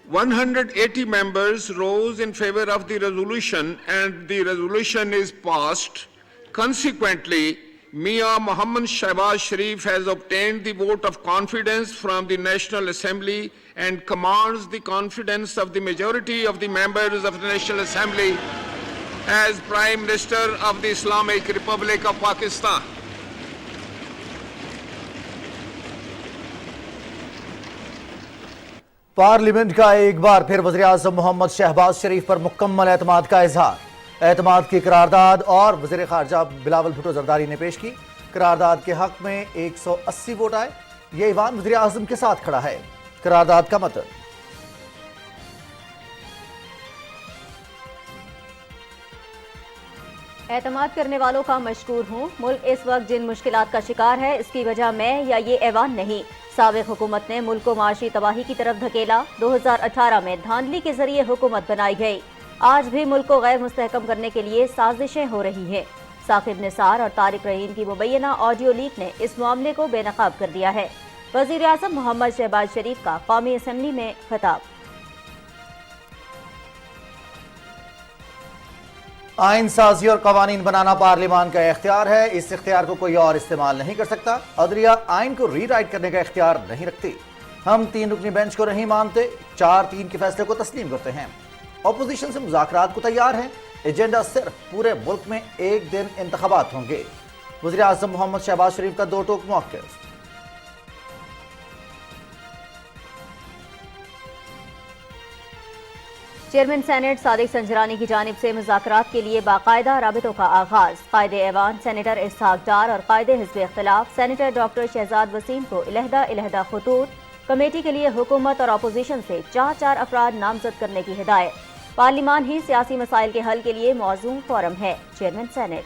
180 members rose in favor of the resolution, and the resolution is passed. Consequently, Mia Mohammad Shahbaz Sharif has obtained the vote of confidence from the National Assembly and commands the confidence of the majority of the members of the National Assembly as Prime Minister of the Islamic Republic of Pakistan. Parliament کا ایک بار پھر وزیر اعظم محمد شہباز شریف پر مکمل اعتماد کا اظہار. اعتماد کی قرارداد اور وزیر خارجہ بلاول بھٹو زرداری نے پیش کی. قرارداد کے حق میں 180 ووٹ آئے. یہ ایوان وزیر اعظم کے ساتھ کھڑا ہے. قرارداد کا متن: اعتماد کرنے والوں کا مشکور ہوں. ملک اس وقت جن مشکلات کا شکار ہے اس کی وجہ میں یا یہ ایوان نہیں. سابق حکومت نے ملک کو معاشی تباہی کی طرف دھکیلا. 2018 میں دھاندلی کے ذریعے حکومت بنائی گئی. آج بھی ملک کو غیر مستحکم کرنے کے لیے سازشیں ہو رہی ہیں. ثاقب نثار اور طارق رحیم کی مبینہ آڈیو لیک نے اس معاملے کو بے نقاب کر دیا ہے. وزیر اعظم محمد شہباز شریف کا قومی اسمبلی میں خطاب: آئین سازی اور قوانین بنانا پارلیمان کا اختیار ہے. اس اختیار کو کوئی اور استعمال نہیں کر سکتا. عدلیہ آئین کو ری رائٹ کرنے کا اختیار نہیں رکھتی. ہم 3 رکنی بینچ کو نہیں مانتے. 4-3 کے فیصلے کو تسلیم کرتے ہیں. اپوزیشن سے مذاکرات کو تیار ہیں. ایجنڈا صرف پورے ملک میں ایک دن انتخابات ہوں گے. وزیر اعظم محمد شہباز شریف کا 2 ٹوک موقف: چیئرمین سینیٹ صادق سنجرانی کی جانب سے مذاکرات کے لیے باقاعدہ رابطوں کا آغاز. قائد ایوان سینیٹر اسحاق ڈار اور قائد حزب اختلاف سینیٹر ڈاکٹر شہزاد وسیم کو علیحدہ خطوط. کمیٹی کے لیے حکومت اور اپوزیشن سے 4 افراد نامزد کرنے کی ہدایت. پارلیمان ہی سیاسی مسائل کے حل کے لیے موزوں فورم ہے. چیئرمین سینیٹ: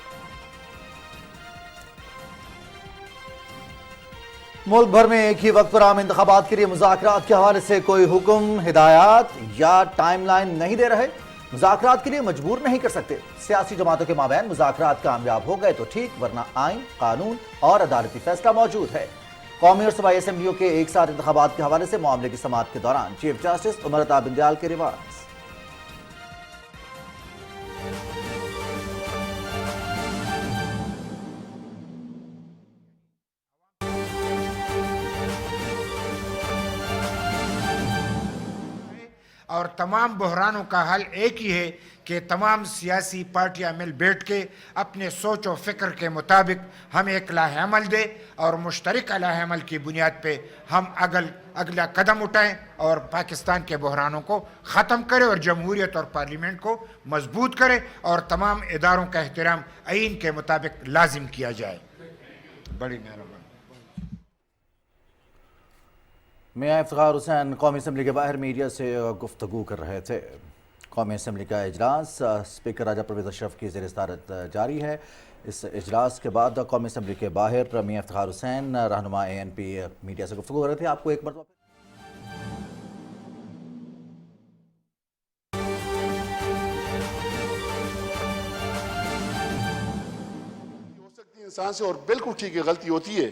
ملک بھر میں ایک ہی وقت پر عام انتخابات کے لیے مذاکرات کے حوالے سے کوئی حکم، ہدایات یا ٹائم لائن نہیں دے رہے. مذاکرات کے لیے مجبور نہیں کر سکتے. سیاسی جماعتوں کے مابین مذاکرات کامیاب ہو گئے تو ٹھیک، ورنہ آئین، قانون اور عدالتی فیصلہ موجود ہے. قومی اور صوبائی اسمبلیوں کے ایک ساتھ انتخابات کے حوالے سے معاملے کی سماعت کے دوران چیف جسٹس عمر عطا بندیال کے ریمارکس: اور تمام بحرانوں کا حل ایک ہی ہے کہ تمام سیاسی پارٹیاں مل بیٹھ کے اپنے سوچ و فکر کے مطابق ہم ایک لاہ عمل دیں اور مشترکہ لاہ عمل کی بنیاد پہ ہم اگلا قدم اٹھائیں اور پاکستان کے بحرانوں کو ختم کریں اور جمہوریت اور پارلیمنٹ کو مضبوط کریں اور تمام اداروں کا احترام آئین کے مطابق لازم کیا جائے. بڑی مہربانی. میاں افتخار حسین قومی اسمبلی کے باہر میڈیا سے گفتگو کر رہے تھے. قومی اسمبلی کا اجلاس اسپیکر راجہ پرویز اشرف کی زیر صدارت جاری ہے. اس اجلاس کے بعد قومی اسمبلی کے باہر میاں افتخار حسین رہنما ANP میڈیا سے گفتگو کر رہے تھے. آپ کو ایک مرتبہ ہو سکتی ہے انسان سے، اور بالکل ٹھیک ہے، غلطی ہوتی ہے.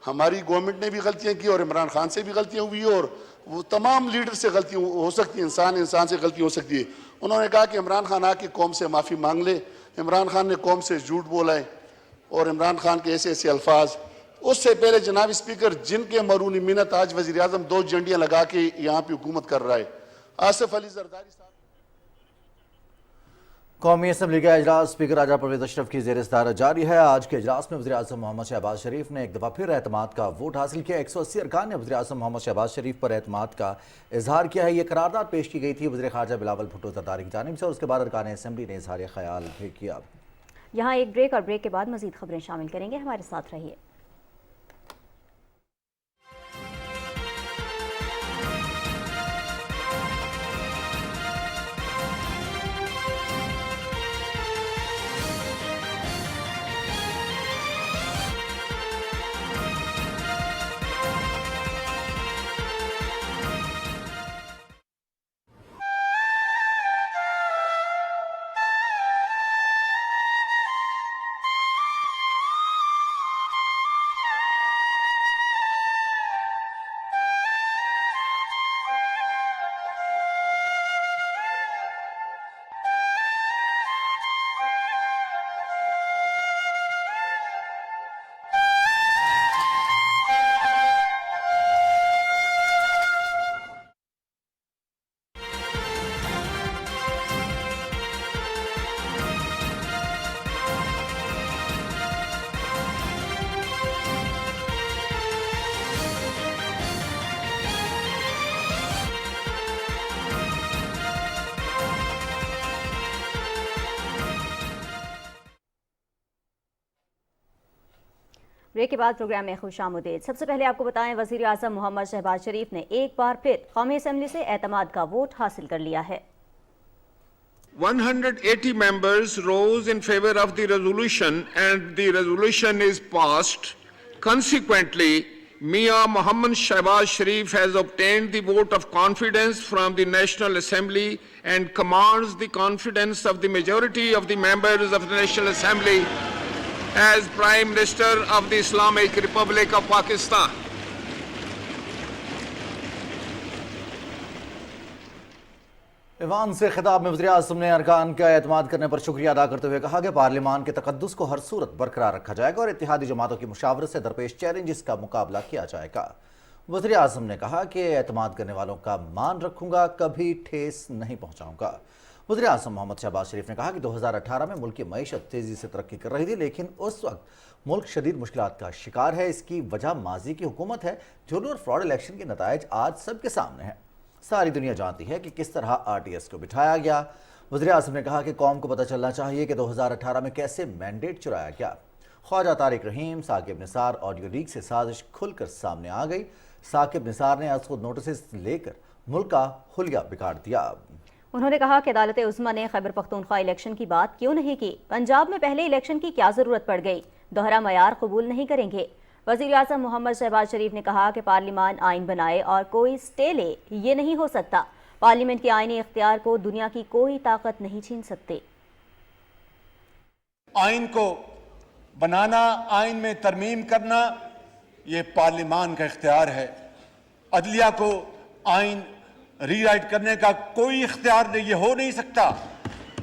ہماری گورنمنٹ نے بھی غلطیاں کی اور عمران خان سے بھی غلطیاں ہوئی اور وہ تمام لیڈر سے غلطی ہو سکتی ہے. انسان سے غلطی ہو سکتی ہے. انہوں نے کہا کہ عمران خان آ کے قوم سے معافی مانگ لے. عمران خان نے قوم سے جھوٹ بولا ہے اور عمران خان کے ایسے الفاظ. اس سے پہلے جناب اسپیکر، جن کے مرہون منت آج وزیر اعظم 2 جھنڈیاں لگا کے یہاں پہ حکومت کر رہا ہے، آصف علی زرداری صاحب. قومی اسمبلی کا اجلاس اسپیکر راجہ پرویز اشرف کی زیر صدارت جاری ہے. آج کے اجلاس میں وزیر اعظم محمد شہباز شریف نے ایک دفعہ پھر اعتماد کا ووٹ حاصل کیا. 180 ارکان نے وزیر اعظم محمد شہباز شریف پر اعتماد کا اظہار کیا ہے. یہ قرارداد پیش کی گئی تھی وزیر خارجہ بلاول بھٹو زرداری کی جانب سے اور اس کے بعد ارکان اسمبلی نے اظہار خیال بھی کیا. یہاں ایک بریک اور بریک کے بعد مزید خبریں شامل کریں گے. ہمارے ساتھ رہیے. ब्रेक के बाद प्रोग्राम में खुशामदीद। सबसे पहले आपको बताएं, वजीर आज़म मोहम्मद शहबाज शरीफ ने एक बार फिर कौमी असेंबली से एतमाद का वोट हासिल कर लिया है। 180 members rose in favor of the resolution and the resolution is passed. Consequently, Mia Mohammed Shehbaz Sharif has obtained the vote of confidence from the National Assembly and commands the confidence of the majority of the members of the National Assembly as Prime Minister of the Islamic Republic of Pakistan. ईवान से खिताब में वज़ीर-ए-आज़म ने अरकान का एतमाद करने पर शुक्रिया अदा करते हुए कहा कि पार्लियामान के तकद्दुस को हर सूरत बरकरार रखा जाएगा और इत्तेहादी जमातों की मुशावरत से दरपेश चैलेंजेस का मुकाबला किया जाएगा। वज़ीर-ए-आज़म ने कहा कि एतमाद करने वालों का मान रखूंगा, कभी ठेस नहीं पहुंचाऊंगा। वज़ीर-ए-आज़म मोहम्मद शहबाज शरीफ ने कहा कि 2018 में मुल्क की मईशत तेज़ी से तरक्की कर रही थी, लेकिन उस वक्त मुल्क शदीद मुश्किलात का शिकार है। इसकी वजह माजी की हुकूमत है। झोली और फ्रॉड इलेक्शन के नताइज आज सबके सामने हैं। सारी दुनिया जानती है कि किस तरह आरटीएस को बिठाया गया। वज़ीर-ए-आज़म ने कहा कि कौम को पता चलना चाहिए कि 2018 में कैसे मैंडेट चुराया गया। ख्वाजा तारिक रहीम, साकिब निसार ऑडियो लीक से साजिश खुलकर सामने आ गई। साकिब निसार ने आज खुद नोटिस लेकर मुल्क का हुलिया बिगाड़ दिया। उन्होंने कहा कि अदालत उज़्मा ने खैबर पख्तूनख्वा इलेक्शन की बात क्यों नहीं की। पंजाब में पहले इलेक्शन की क्या ज़रूरत पड़ गई। दोहरा मयार कबूल नहीं करेंगे। वज़ीर-ए-आज़म मोहम्मद शहबाज शरीफ ने कहा कि पार्लियामान आइन बनाए और कोई स्टे ले, ये नहीं हो सकता। पार्लियामेंट के आईनी इख्तियार को दुनिया की कोई ताकत नहीं छीन सकती। आइन को बनाना, आइन में तरमीम करना, ये पार्लियामान का इख्तियार है। अदलिया को आइन रीराइट करने का कोई इख्तियार नहीं, ये हो नहीं सकता।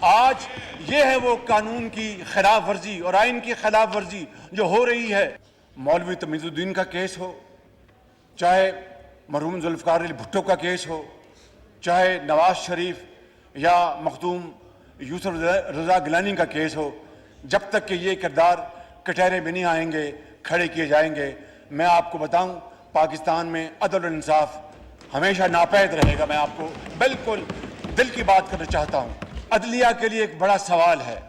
आज ये है वो कानून की खिलाफ वर्जी और आइन की खिलाफ वर्जी जो हो रही है। मौलवी तमीज़ुद्दीन का केस हो, चाहे मरहूम जुल्फ़िकार अली भुट्टो का केस हो, चाहे नवाज शरीफ या मखदूम यूसुफ रज़ा गिलानी का केस हो, जब तक कि ये किरदार कटहरे में नहीं आएंगे, खड़े किए जाएंगे, मैं आपको बताऊं, पाकिस्तान में अदल और इंसाफ हमेशा नापैद रहेगा। मैं आपको बिल्कुल दिल की बात करना चाहता हूं। अदलिया के लिए एक बड़ा सवाल है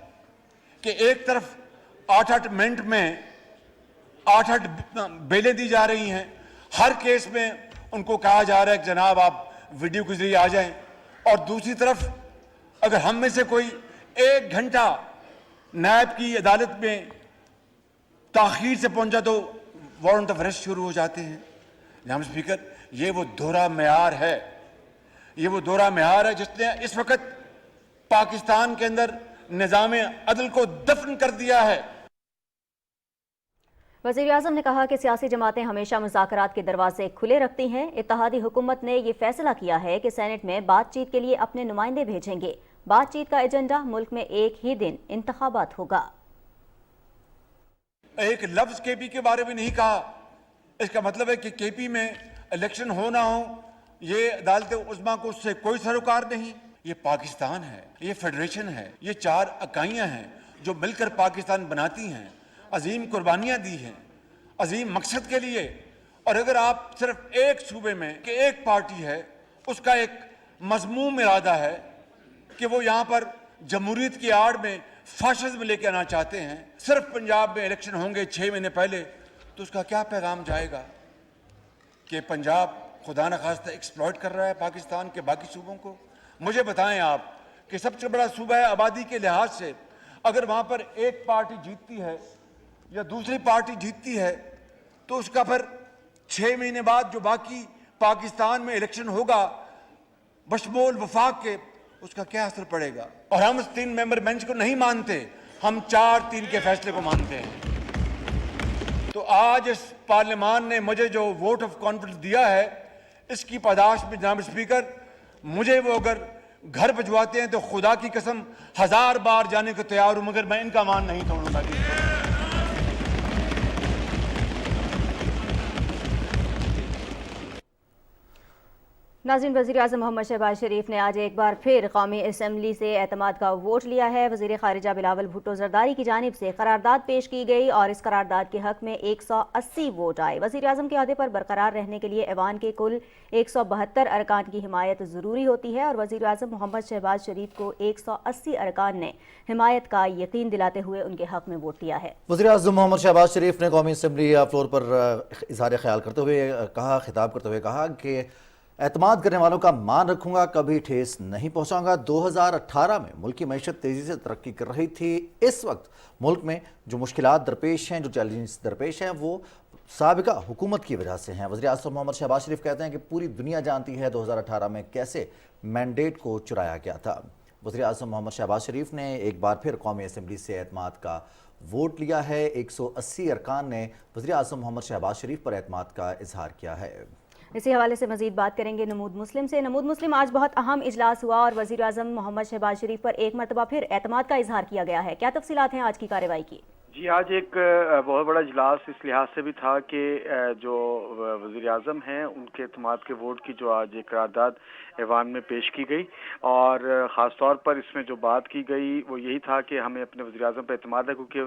कि एक तरफ 8-8 मिनट में 8-8 बेलें दी जा रही हैं। हर केस में उनको कहा जा रहा है कि जनाब आप वीडियो के जरिए आ जाएं, और दूसरी तरफ अगर हम में से कोई 1 घंटा नायब की अदालत में ताखीर से पहुंचा तो वारंट ऑफ अरेस्ट शुरू हो जाते हैं। जनाब स्पीकर, ये वो दोहरा मेयार है, ये वो दोहरा मेयार है जिसने इस वक्त पाकिस्तान के अंदर निज़ाम अदल को दफन कर दिया है। वज़ीर-ए-आज़म ने कहा कि सियासी जमातें हमेशा मुज़ाकरात के दरवाजे खुले रखती हैं। इत्तेहादी हुकूमत ने ये फैसला किया है कि सेनेट में बातचीत के लिए अपने नुमाइंदे भेजेंगे। बातचीत का एजेंडा मुल्क में एक ही दिन इंतखाबात होगा। एक लफ्ज केपी के बारे में नहीं कहा। इसका मतलब है कि केपी में इलेक्शन हो ना हो, ये अदालत उज़्मा को उससे कोई सरोकार नहीं। ये पाकिस्तान है, ये फेडरेशन है, ये 4 इकाइयां हैं जो मिलकर पाकिस्तान बनाती हैं। अजीम कुर्बानियां दी हैं अजीम मकसद के लिए। और अगर आप सिर्फ एक सूबे में कि एक पार्टी है, उसका एक मज़मूम इरादा है कि वो यहाँ पर जमहूरियत की आड़ में फाशिज्म लेके आना चाहते हैं, सिर्फ पंजाब में इलेक्शन होंगे 6 महीने पहले, तो उसका क्या पैगाम जाएगा कि पंजाब खुदा न खास्ता एक्सप्लॉइट कर रहा है पाकिस्तान के बाकी सूबों को। मुझे बताएं आप कि सबसे बड़ा सूबा है आबादी के लिहाज से, अगर वहाँ पर एक पार्टी जीतती है या दूसरी पार्टी जीतती है तो उसका फिर 6 महीने बाद जो बाकी पाकिस्तान में इलेक्शन होगा बशमूल वफाक के, उसका क्या असर पड़ेगा। और हम इस 3 मेंबर बेंच को नहीं मानते, हम 4-3 के फैसले को मानते हैं। तो आज इस पार्लियामान ने मुझे जो वोट ऑफ कॉन्फिडेंस दिया है, इसकी पादाश में जनाब स्पीकर, मुझे वो अगर घर भिजवाते हैं तो खुदा की कसम 1000 बार जाने को तैयार हूं, मगर मैं इनका मान नहीं तोड़ूंगा। नाज़रीन, वज़ीर-ए-आज़म मोहम्मद शहबाज शरीफ ने आज एक बार फिर कौमी असम्बली से एतमाद का वोट लिया है। वज़ीर ख़ारिजा बिलावल भुट्टो ज़रदारी की जानिब से करारदाद पेश की गई और इस करारदाद के हक़ में 180 वोट आए। वज़ीर-ए-आज़म के अहदे पर बरकरार रहने के लिए ऐवान के कुल 172 अरकान की हिमायत ज़रूरी होती है और वज़ीर-ए-आज़म मोहम्मद शहबाज शरीफ को 180 अरकान ने हिमायत का यकीन दिलाते हुए उनके हक़ में वोट दिया है। वज़ीर-ए-आज़म मोहम्मद शहबाज शरीफ ने कौमी असम्बली फ्लोर पर इज़हार ख्याल करते हुए कहा, खिताब करते हुए कहा कि एतमाद करने वालों का मान रखूंगा, कभी ठेस नहीं पहुंचाऊंगा। 2018 में मुल्क की मईशत तेज़ी से तरक्की कर रही थी। इस वक्त मुल्क में जो मुश्किलात दरपेश हैं, जो चैलेंज दरपेश हैं, वो साबिका हुकूमत की वजह से हैं। वज़ीर-ए-आज़म मोहम्मद शहबाज शरीफ कहते हैं कि पूरी दुनिया जानती है 2018 में कैसे मैंडेट को चुराया गया था। वज़ीर-ए-आज़म मोहम्मद शहबाज शरीफ ने एक बार फिर कौमी असम्बली से एतमाद का वोट लिया है। 180 अरकान ने वज़ीर-ए-आज़म मोहम्मद शहबाज शरीफ पर एतमाद का इजहार किया है। इसी हवाले से मजीद बात करेंगे नमूद मुस्लिम से। नमूद मुस्लिम, आज बहुत अहम इजलास हुआ और वज़ीर-ए-आज़म मोहम्मद शहबाज शरीफ पर एक मरतबा फिर एतमाद का इजहार किया गया है। क्या तफसीलात हैं आज की कार्रवाई की? जी, आज एक बहुत बड़ा इजलास इस लिहाज से भी था कि जो वज़ीर-ए-आज़म हैं उनके एतमाद के वोट की जो आज एक करारदाद ऐवान में पेश की गई और ख़ास तौर पर इसमें जो बात की गई वो यही था कि हमें अपने वज़ीर-ए-आज़म पर एतमाद है, क्योंकि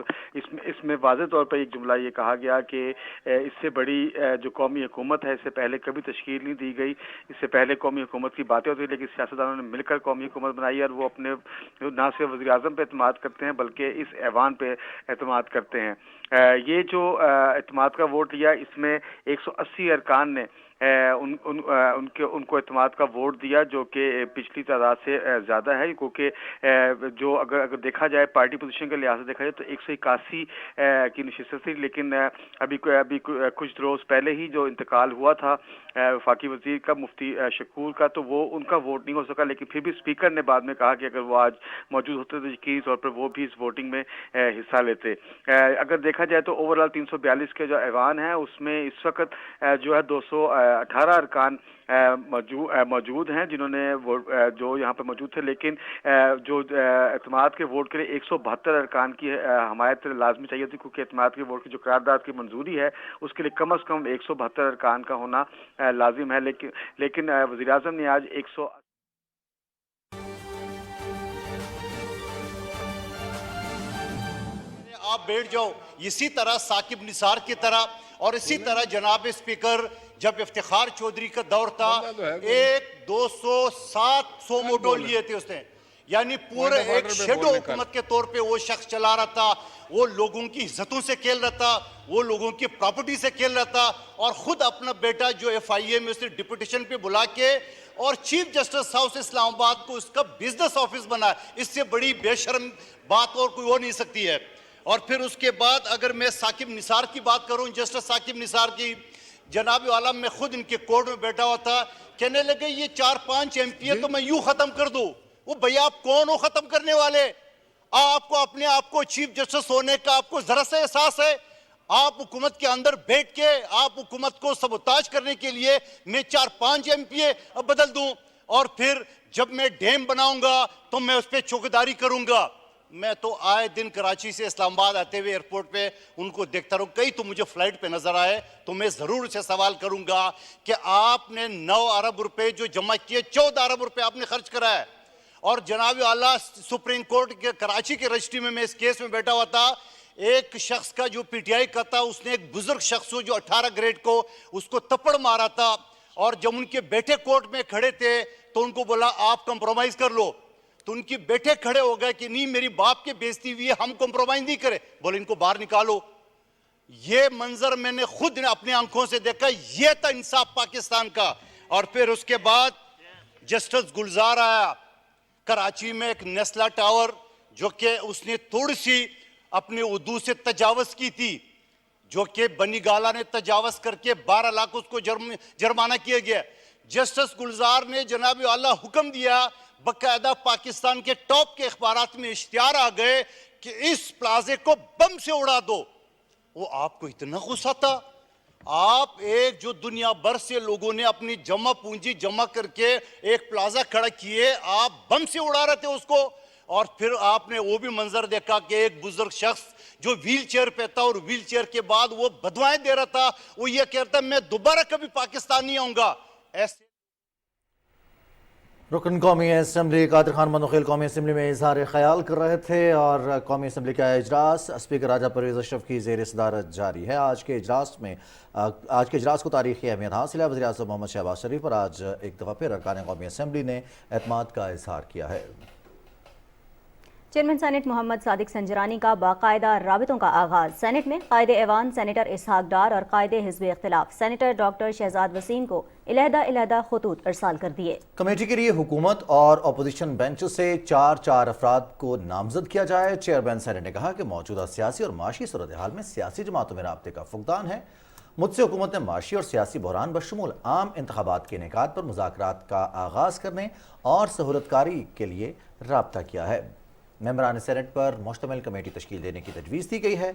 इसमें वाज़ेह तौर पर एक जुमला ये कहा गया कि इससे बड़ी जो कौमी हुकूमत है इससे पहले कभी तश्कील नहीं दी गई। इससे पहले कौमी हुकूमत की बातें होती, लेकिन सियासतदानों ने मिलकर कौमी हुकूमत बनाई और वो अपने ना सिर्फ वज़ीर-ए-आज़म पर एतमाद करते हैं बल्कि इस ऐवान पर एतमाद करते हैं। ये जो एतमाद का वोट लिया, इसमें 180 अरकान ने उनको एतमाद का वोट दिया, जो कि पिछली तादाद से ज़्यादा है, क्योंकि जो अगर देखा जाए पार्टी पोजीशन के लिहाज से देखा जाए तो 181 की नशिस्त थी, लेकिन अभी कुछ रोज़ पहले ही जो इंतकाल हुआ था वफाकी वज़ीर का, मुफ्ती शकूर का, तो वो उनका वोट नहीं हो सका। लेकिन फिर भी स्पीकर ने बाद में कहा कि अगर वो आज मौजूद होते तो यकीनी तौर पर वो भी इस वोटिंग में हिस्सा लेते। अगर देखा जाए तो ओवरऑल 342 के जो ऐवान है उसमें इस वक्त जो है 218 अरकान मौजूद हैं जिन्होंने जो यहाँ पर मौजूद थे, लेकिन जो एतमाद के वोट के लिए 172 अरकान की हमायत लाजमी चाहिए थी, क्योंकि एतमाद के वोट की जो करारदाद की मंजूरी है उसके लिए कम से कम 172 अरकान का होना लाजिम है। लेकिन वज़ीर-ए-आज़म ने आज 100 आप बैठ जाओ, इसी तरह साकिब निसार की तरह, और इसी तरह जनाब स्पीकर जब इफ्तिखार चौधरी का दौर था 200-700 मोटो लिए थे उसने, यानी पूरे एक शेडो हुकूमत के तौर पे वो शख्स चला रहा था। वो लोगों की इज्जतों से खेल रहा था, वो लोगों की प्रॉपर्टी से खेल रहा था, और खुद अपना बेटा जो FIA में उसने डिप्यूटेशन पे बुला के और चीफ जस्टिस हाउस इस्लामाबाद को उसका बिजनेस ऑफिस बना। इससे बड़ी बेशर्म बात और कोई हो नहीं सकती है। और फिर उसके बाद अगर मैं साकिब निसार की बात करूं, जस्टिस साकिब निसार की, जनाब आलम में खुद इनके कोर्ट में बैठा हुआ था, कहने लगे ये 4-5 MPA तो मैं यूं खत्म कर दूं। वो भैया आप कौन हो खत्म करने वाले? आपको अपने आप को चीफ जस्टिस होने का आपको जरा सा एहसास है? आप हुकूमत के अंदर बैठ के आप हुकूमत को सबोताज करने के लिए मैं 4-5 MPA अब बदल दूं, और फिर जब मैं डैम बनाऊंगा तो मैं उस पर चौकीदारी करूंगा। मैं तो आए दिन कराची से इस्लामाबाद आते हुए एयरपोर्ट पे उनको देखता रहूं, कई तो मुझे फ्लाइट पे नजर आए, तो मैं जरूर से सवाल करूंगा कि आपने 9 अरब रुपए जो जमा किए, 14 अरब रुपए आपने खर्च करा है। और जनाब आला सुप्रीम कोर्ट के कराची के रजिस्ट्री में मैं इस केस में बैठा हुआ था, एक शख्स का जो PTI का था, उसने एक बुजुर्ग शख्स को जो 18 ग्रेड को उसको थप्पड़ मारा था, और जब उनके बेटे कोर्ट में खड़े थे तो उनको बोला आप कंप्रोमाइज कर लो, तो उनके बेटे खड़े हो गए कि नहीं मेरी बाप की बेइज्जती हुई है, हम कंप्रोमाइज नहीं करे, बोले इनको बाहर निकालो। ये मंजर मैंने खुद अपनी आंखों से देखा, ये था इंसाफ पाकिस्तान का। और फिर उसके बाद जस्टिस गुलजार आया, कराची में एक नेस्ला टावर जो कि उसने थोड़ी सी अपने उर्दू से तजावज की थी, जो कि बनी गाला ने तजावज करके 12 लाख उसको जुर्माना किया गया। जस्टिस गुलजार ने जनाब आला हुक्म दिया, बकायदा पाकिस्तान के टॉप के अखबारात में इश्तिहार आ गए कि इस प्लाजे को बम से उड़ा दो। वो आपको इतना गुस्सा था? आप एक जो दुनिया भर से लोगों ने अपनी जमा पूंजी जमा करके एक प्लाजा खड़ा किए, आप बम से उड़ा रहे थे उसको। और फिर आपने वो भी मंजर देखा कि एक बुजुर्ग शख्स जो व्हील चेयर पे था और व्हील चेयर के बाद वो बदवाएं दे रहा था, वो ये कहता मैं दोबारा कभी पाकिस्तान नहीं आऊंगा। ऐसे رکن قومی اسمبلی قادر خان منوخیل قومی اسمبلی میں اظہار خیال کر رہے تھے اور قومی اسمبلی کا اجلاس اسپیکر راجہ پرویز اشرف کی زیر صدارت جاری ہے۔ آج کے اجلاس کو تاریخی اہمیت حاصل ہے۔ وزیر اعظم محمد شہباز شریف پر آج ایک دفعہ پھر ارکان قومی اسمبلی نے اعتماد کا اظہار کیا ہے۔ چیئرمین سینٹ محمد صادق سنجرانی کا باقاعدہ رابطوں کا آغاز۔ سینٹ میں قائد ایوان سینیٹر اسحاق ڈار اور قائد حزب اختلاف سینیٹر ڈاکٹر شہزاد وسیم کو علیحدہ خطوط ارسال کر دیے۔ کمیٹی کے لیے حکومت اور اپوزیشن بینچ سے 4 افراد کو نامزد کیا جائے۔ چیئرمین سینٹ نے کہا کہ موجودہ سیاسی اور معاشی صورتحال میں سیاسی جماعتوں میں رابطے کا فقدان ہے۔ مجھ سے حکومت نے معاشی اور سیاسی بحران بشمول عام انتخابات کے انعقاد پر مذاکرات کا آغاز کرنے اور سہولت کاری کے لیے رابطہ کیا ہے۔ ممبران سینٹ پر مشتمل کمیٹی تشکیل دینے کی تجویز دی گئی ہے۔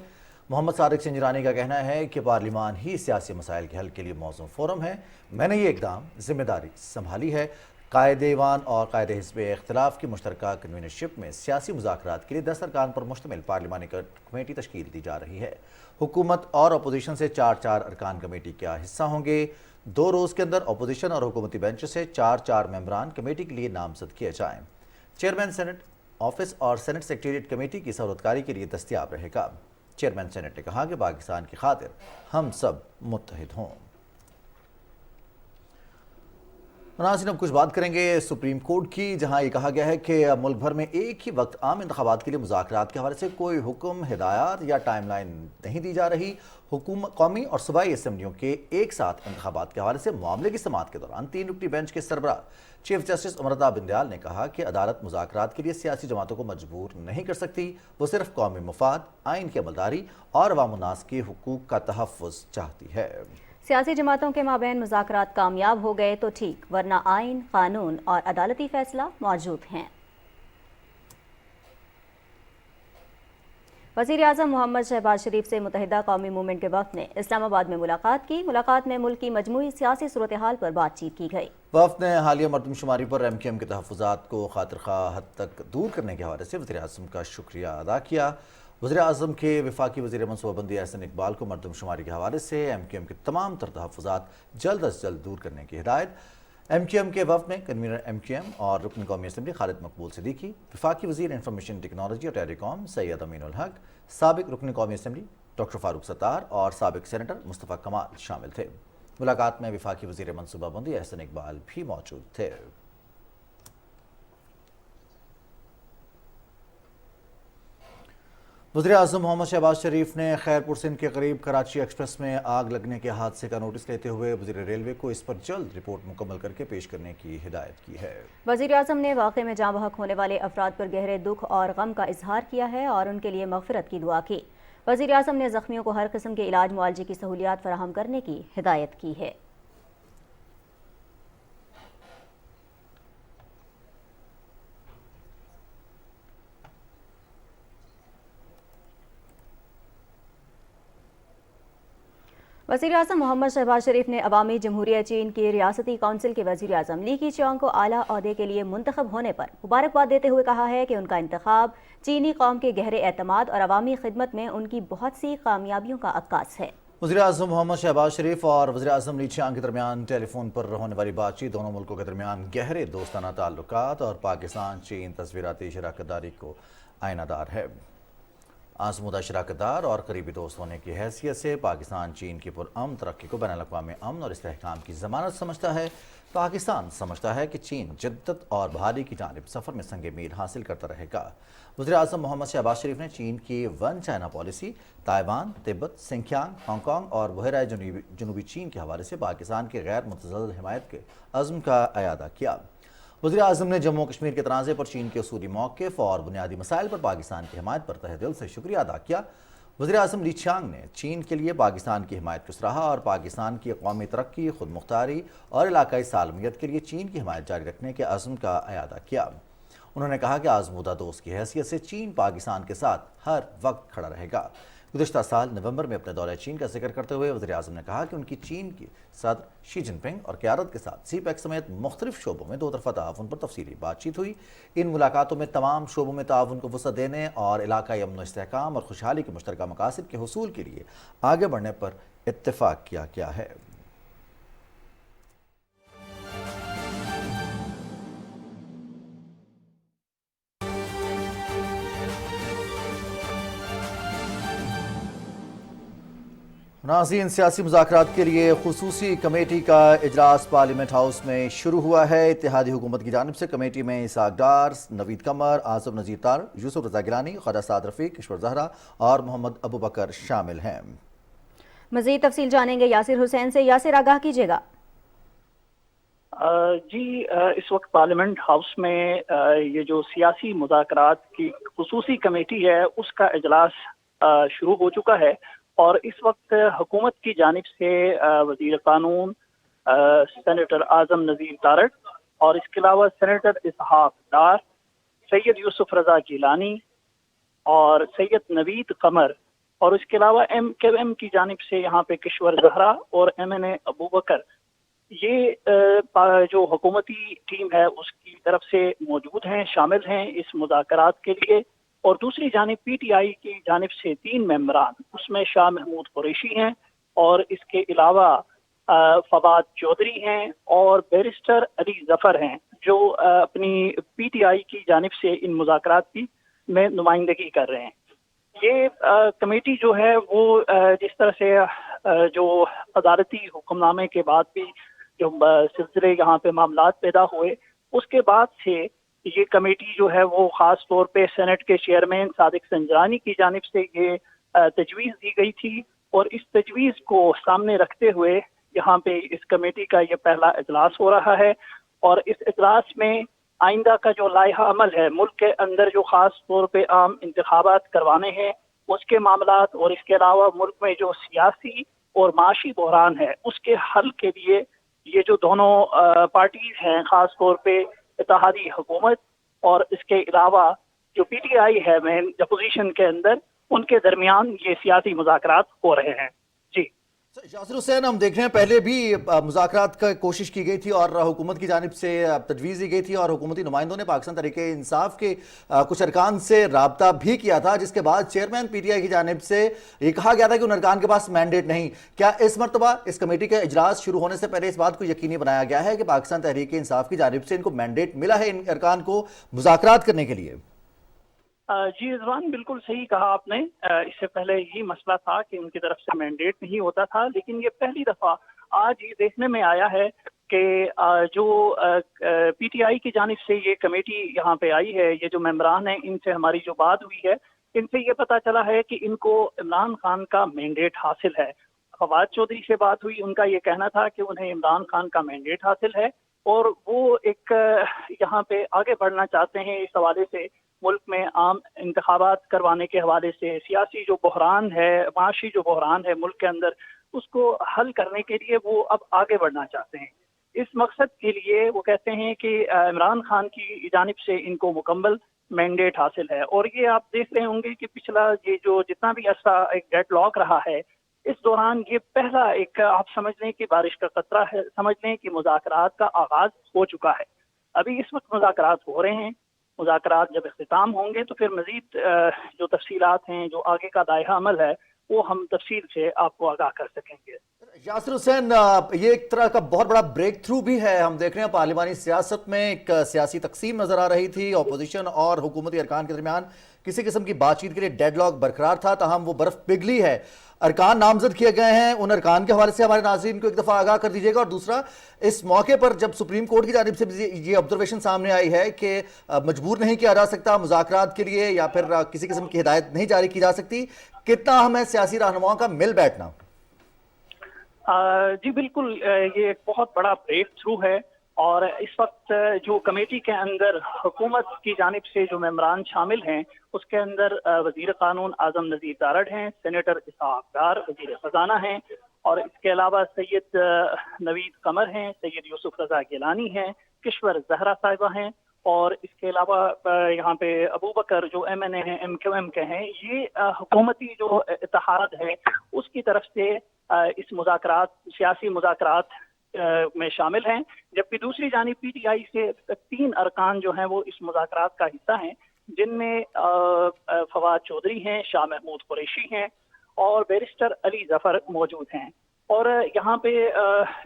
محمد صادق سنجرانی کا کہنا ہے کہ پارلیمان ہی سیاسی مسائل کے حل کے لیے موزوں فورم ہے۔ میں نے یہ اقدام ذمہ داری سنبھالی ہے۔ قائد ایوان اور قائد حزب اختلاف کی مشترکہ کنوینرشپ میں سیاسی مذاکرات کے لیے 10 ارکان پر مشتمل پارلیمانی کمیٹی تشکیل دی جا رہی ہے۔ حکومت اور اپوزیشن سے 4 ارکان کمیٹی کا حصہ ہوں گے۔ 2 روز کے اندر اپوزیشن اور حکومتی بینچ سے 4 ممبران کمیٹی کے لیے نامزد کیے جائیں۔ چیئرمین سینٹ آفس اور سینٹ سیکریٹریٹ کمیٹی کی سہولت کاری کے لیے دستیاب رہے گا۔ چیئرمین سینٹ نے کہا کہ پاکستان کی خاطر ہم سب متحد ہوں۔ ناظرین، اب کچھ بات کریں گے سپریم کورٹ کی، جہاں یہ کہا گیا ہے کہ ملک بھر میں ایک ہی وقت عام انتخابات کے لیے مذاکرات کے حوالے سے کوئی حکم، ہدایات یا ٹائم لائن نہیں دی جا رہی۔ حکومت قومی اور صوبائی اسمبلیوں کے ایک ساتھ انتخابات کے حوالے سے معاملے کی سماعت کے دوران 3 رکنی بینچ کے سربراہ چیف جسٹس امرتا بندیال نے کہا کہ عدالت مذاکرات کے لیے سیاسی جماعتوں کو مجبور نہیں کر سکتی، وہ صرف قومی مفاد، آئین کی عملداری اور عوام الناس کے حقوق کا تحفظ چاہتی ہے۔ سیاسی جماعتوں کے مابین مذاکرات کامیاب ہو گئے تو ٹھیک، ورنہ آئین، قانون اور عدالتی فیصلہ موجود ہیں۔ وزیر اعظم محمد شہباز شریف سے متحدہ قومی موومنٹ کے وفد نے اسلام آباد میں ملاقات کی۔ ملاقات میں ملک کی مجموعی سیاسی صورتحال پر بات چیت کی گئی۔ وفد نے حالیہ مردم شماری پر MQM کے تحفظات کو خاطر خواہ حد تک دور کرنے کے حوالے سے وزیر اعظم کا شکریہ ادا کیا۔ وزیر اعظم کے وفاقی وزیر منصوبہ بندی احسن اقبال کو مردم شماری کے حوالے سے MQM کے تمام تر تحفظات جلد از جلد دور کرنے کی ہدایت۔ MQM کے وفد میں کنوینر MQM اور رکن قومی اسمبلی خالد مقبول صدیقی، وفاقی وزیر انفارمیشن ٹیکنالوجی اور ٹیلی کام سید امین الحق، سابق رکن قومی اسمبلی ڈاکٹر فاروق ستار اور سابق سینیٹر مصطفیٰ کمال شامل تھے۔ ملاقات میں وفاقی وزیر منصوبہ بندی احسن اقبال بھی موجود تھے۔ وزیر اعظم محمد شہباز شریف نے خیرپور سندھ کے قریب کراچی ایکسپریس میں آگ لگنے کے حادثے کا نوٹس لیتے ہوئے وزیر ریلوے کو اس پر جلد رپورٹ مکمل کر کے پیش کرنے کی ہدایت کی ہے۔ وزیر اعظم نے واقعے میں جاں بحق ہونے والے افراد پر گہرے دکھ اور غم کا اظہار کیا ہے اور ان کے لیے مغفرت کی دعا کی۔ وزیر اعظم نے زخمیوں کو ہر قسم کے علاج معالجے کی سہولیات فراہم کرنے کی ہدایت کی ہے۔ وزیر اعظم محمد شہباز شریف نے عوامی جمہوریہ چین کی ریاستی کونسل کے وزیر اعظم لی کیچیانگ کو اعلیٰ عہدے کے لیے منتخب ہونے پر مبارکباد دیتے ہوئے کہا ہے کہ ان کا انتخاب چینی قوم کے گہرے اعتماد اور عوامی خدمت میں ان کی بہت سی کامیابیوں کا عکاس ہے۔ وزیر اعظم محمد شہباز شریف اور وزیر اعظم لی چیانگ کے درمیان ٹیلی فون پر ہونے والی بات چیت دونوں ملکوں کے درمیان گہرے دوستانہ تعلقات اور پاکستان چین تصویراتی شراکت داری کو آئینہ دار ہے۔ آزمودہ شراکت دار اور قریبی دوست ہونے کی حیثیت سے پاکستان چین کی پرامن ترقی کو بین الاقوامی امن اور استحکام کی ضمانت سمجھتا ہے۔ پاکستان سمجھتا ہے کہ چین جدت اور بحالی کی جانب سفر میں سنگ میل حاصل کرتا رہے گا۔ وزیر اعظم محمد شہباز شریف نے چین کی ون چائنا پالیسی، تائیوان، تبت، سنکیانگ، ہانگ کانگ اور بحیرہ جنوبی چین کے حوالے سے پاکستان کی غیر متزلزل حمایت کے عزم کا اعادہ کیا۔ وزیر اعظم نے جموں و کشمیر کے تنازع پر چین کے اصولی موقف اور بنیادی مسائل پر پاکستان کی حمایت پر تہہ دل سے شکریہ ادا کیا۔ وزیر اعظم لی چیانگ نے چین کے لیے پاکستان کی حمایت کو سراہا اور پاکستان کی قومی ترقی، خود مختاری اور علاقائی سالمیت کے لیے چین کی حمایت جاری رکھنے کے عزم کا اعادہ کیا۔ انہوں نے کہا کہ آزمودہ دوست کی حیثیت سے چین پاکستان کے ساتھ ہر وقت کھڑا رہے گا۔ گزشتہ سال نومبر میں اپنے دورہ چین کا ذکر کرتے ہوئے وزیر اعظم نے کہا کہ ان کی چین کی صدر شی جن پنگ اور قیادت کے ساتھ سی پیک سمیت مختلف شعبوں میں 2 طرفہ تعاون پر تفصیلی بات چیت ہوئی۔ ان ملاقاتوں میں تمام شعبوں میں تعاون کو وسعت دینے اور علاقائی امن و استحکام اور خوشحالی کے مشترکہ مقاصد کے حصول کے لیے آگے بڑھنے پر اتفاق کیا گیا ہے۔ नाज़रीन, सियासी मुज़ाकरात के लिए खुसूसी कमेटी का इजलास पार्लियामेंट हाउस में शुरू हुआ है। इत्तेहादी हुकूमत की जानिब से कमेटी में इसाक डार, नवीद कमर, आज़म नज़ीर तार, यूसुफ रज़ा गिलानी, ख्वाजा साद रफ़ीक, किश्वर ज़हरा और मोहम्मद अबू बकर शामिल हैं। मज़ीद तफसील जानेंगे यासिर हुसैन से। यासिर, आगाह कीजिएगा। जी, इस वक्त पार्लियामेंट हाउस में ये जो सियासी मुज़ाकरात की खुसूसी कमेटी है उसका इजलास शुरू हो चुका है और इस वक्त हुकूमत की जानिब से वज़ीर क़ानून सेनेटर आज़म नज़ीर तारड़ और इसके अलावा सेनेटर इसहाक डार, सैयद यूसुफ रज़ा गिलानी और सैयद नवीद कमर और इसके अलावा MKM की जानिब से यहाँ पे किश्वर ज़हरा और MNA अबू बकर, ये जो हुकूमती टीम है उसकी तरफ से मौजूद हैं, शामिल हैं इस मुज़ाकरात के लिए। और दूसरी जानिब PTI की जानिब से 3 मेंबरान, उसमें शाह महमूद कुरैशी हैं और इसके अलावा फवाद चौधरी हैं और बैरिस्टर अली जफ़र हैं, जो अपनी PTI की जानिब से इन मुज़ाकरात की में नुमाइंदगी कर रहे हैं। ये कमेटी जो है वो जिस तरह से जो अदालती हुक्मनामे के बाद भी जो सिलसिले यहाँ पे मामलात पैदा हुए, उसके बाद से ये कमेटी जो है वो ख़ास तौर पे सेनेट के चेयरमैन सादिक संजरानी की जानिब से ये तजवीज़ दी गई थी और इस तजवीज़ को सामने रखते हुए यहाँ पे इस कमेटी का ये पहला इजलास हो रहा है और इस इजलास में आइंदा का जो लाइहा अमल है, मुल्क के अंदर जो ख़ास तौर पे आम इंतखाबात करवाने हैं उसके मामलात और इसके अलावा मुल्क में जो सियासी और माशी बहरान है उसके हल के लिए ये जो दोनों पार्टीज हैं, ख़ास तौर पे इत्तेहादी हुकूमत और इसके अलावा जो PTI है मेन अपोजिशन के अंदर, उनके दरमियान ये सियासी मुज़ाकरात हो रहे हैं। जी यासिर हुसैन, हम देख रहे हैं पहले भी मुज़ाकरात का कोशिश की गई थी और हुकूमत की जानिब से तजवीज़ दी गई थी और हुकूमती नुमाइंदों ने पाकिस्तान तहरीक इंसाफ के कुछ अरकान से रब्ता भी किया था, जिसके बाद चेयरमैन PTI की जानिब से ये कहा गया था कि उन अरकान के पास मैंडेट नहीं। क्या इस मरतबा इस कमेटी का इजलास शुरू होने से पहले इस बात को यकीनी बनाया गया है कि पाकिस्तान तहरीक इंसाफ की जानिब से इनको मैंडेट मिला है इन अरकान को मुज़ाकरात करने के लिए? जी रिजवान, बिल्कुल सही कहा आपने। इससे पहले यही मसला था कि उनकी तरफ से मैंडेट नहीं होता था, लेकिन ये पहली दफ़ा आज ये देखने में आया है कि जो PTI की जानिब से ये कमेटी यहाँ पे आई है, ये जो मेंबरान हैं इनसे हमारी जो बात हुई है, इनसे ये पता चला है कि इनको इमरान खान का मैंडेट हासिल है। फवाद चौधरी से बात हुई, उनका ये कहना था कि उन्हें इमरान खान का मैंडेट हासिल है और वो एक यहाँ पे आगे बढ़ना चाहते हैं इस हवाले से, मुल्क में आम इंतखाबात करवाने के हवाले से, सियासी जो बहरान है, माशी जो बहरान है मुल्क के अंदर, उसको हल करने के लिए वो अब आगे बढ़ना चाहते हैं। इस मकसद के लिए वो कहते हैं कि इमरान खान की जानिब से इनको मुकम्मल मैंडेट हासिल है। और ये आप देख रहे होंगे कि पिछला ये जो जितना भी अरसा एक डेडलॉक रहा है, इस दौरान ये पहला एक आप समझ लें कि बारिश का खतरा है, समझ लें कि मुज़ाकरात का आगाज हो चुका है। अभी इस वक्त मुज़ाकरात हो रहे हैं, मुज़ाकरात जब इख्तिताम होंगे तो फिर मज़ीद जो तफसीलात हैं, जो आगे का दायरा अमल है, वो हम तफसील से आपको आगाह कर सकेंगे। यासिर हुसैन, ये एक तरह का बहुत बड़ा ब्रेक थ्रू भी है। हम देख रहे हैं पार्लिमानी सियासत में एक सियासी तकसीम नजर आ रही थी, अपोजिशन और हुकूमती अरकान के दरमियान किसी किस्म की बातचीत के लिए डेडलॉक बरकरार था, ताहम वो बर्फ पिघली है। अरकान नामजद किए गए हैं, उन अरकान के हवाले से हमारे नाज़रीन को एक दफ़ा आगाह कर दीजिएगा। और दूसरा, इस मौके पर जब सुप्रीम कोर्ट की जानिब से ये ऑब्जर्वेशन सामने आई है कि मजबूर नहीं किया जा सकता मुज़ाकरात के लिए या फिर किसी किस्म की हिदायत नहीं जारी की जा सकती, कितना अहम है सियासी रहनुमाओं का मिल बैठना? जी बिल्कुल, ये एक बहुत बड़ा ब्रेक थ्रू है और इस वक्त जो कमेटी के अंदर हुकूमत की जानिब से जो मेंबरान शामिल हैं, उसके अंदर वज़ीर क़ानून आज़म नज़ीर तारड़ हैं, सेनेटर इसहाक डार वज़ीर ख़ज़ाना हैं और इसके अलावा सैयद नवीद कमर हैं, सैयद यूसुफ रज़ा गिलानी हैं, किश्वर ज़हरा साहिबा हैं और इसके अलावा यहाँ पे अबू बकर जो MNA हैं, MQM के हैं। ये हुकूमती जो इत्तेहाद है उसकी तरफ से इस मुज़ाकरात, सियासी मुज़ाकरात में शामिल हैं, जबकि दूसरी जानिब PTI से 3 अरकान जो हैं वो इस मुज़ाकरात का हिस्सा हैं, जिनमें फवाद चौधरी हैं, शाह महमूद कुरैशी हैं और बैरिस्टर अली जफ़र मौजूद हैं। और यहाँ पे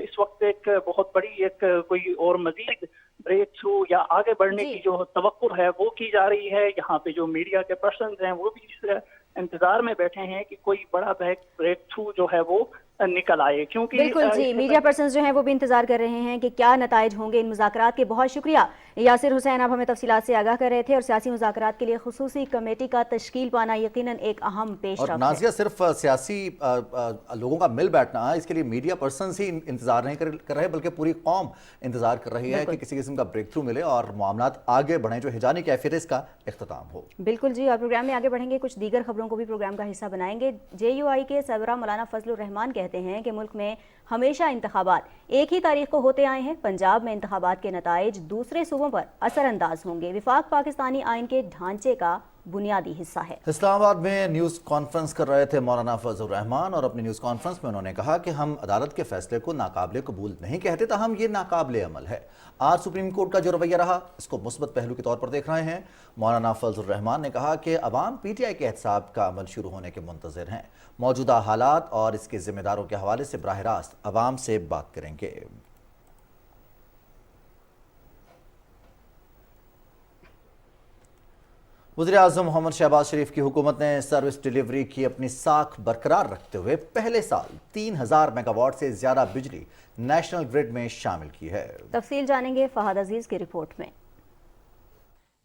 इस वक्त एक बहुत बड़ी एक कोई और मजीद ब्रेक थ्रू या आगे बढ़ने की जो तवक्कुर है वो की जा रही है। यहाँ पे जो मीडिया के पर्सन्स हैं वो भी इस इंतजार में बैठे हैं कि कोई बड़ा ब्रेक थ्रू जो है वो निकल आए, क्योंकि बिल्कुल जी, मीडिया पर्सन्स जो हैं वो भी इंतजार कर रहे हैं कि क्या नताइज होंगे इन मुज़ाकरात के। बहुत शुक्रिया यासिर हुसैन, आप हमें तफसीलात से आगाह कर रहे थे। और सियासी मुज़ाकरात के लिए खुसूसी कमेटी का तश्कील पाना यकीनन एक अहम पेशरफ्त है। और नाज़िया, सिर्फ सियासी लोगों का मिल बैठना, इसके लिए मीडिया पर्सन्स ही इंतजार नहीं कर रहे, बल्कि पूरी कौम इंतजार कर रही है कि किसी किस्म का ब्रेक थ्रू मिले और मामलात आगे बढ़ें, जो हिजानी कैफियत इसका इख्तिताम हो। बिल्कुल जी, और प्रोग्राम में आगे बढ़ेंगे, कुछ दीगर खबरों को भी प्रोग्राम का हिस्सा बनाएंगे। JUI के सरबराह मौलाना फजलुर रहमान कहते हैं कि मुल्क में हमेशा इंतखाबात एक ही तारीख को होते आए हैं। पंजाब में इंतखाबात के नताइज दूसरे सूबों पर असरअंदाज होंगे। विफाक पाकिस्तानी आइन के ढांचे का बुनियादी हिस्सा है। इस्लामाबाद में न्यूज़ कॉन्फ्रेंस कर रहे थे मौलाना फजलुर रहमान, और अपनी न्यूज़ कॉन्फ्रेंस में उन्होंने कहा कि हम अदालत के फैसले को नाकाबिले कबूल नहीं कहते, ताहम ये नाकाबिले अमल है। आज सुप्रीम कोर्ट का जो रवैया रहा, इसको मुस्बत पहलू के तौर पर देख रहे हैं। मौलाना फजलुर रहमान ने कहा कि अवाम PTI के एहतसाब का अमल शुरू होने के मुंतज़िर हैं। मौजूदा हालात और इसके जिम्मेदारों के हवाले से बराह रास्त अवाम से बात करेंगे। वज़ीर-ए-आज़म मोहम्मद शहबाज शरीफ की हुकूमत ने सर्विस डिलीवरी की अपनी साख बरकरार रखते हुए पहले साल 3000 मेगावाट से ज़्यादा बिजली नेशनल ग्रिड में शामिल की है। तफसील जानेंगे फहद अजीज की रिपोर्ट में।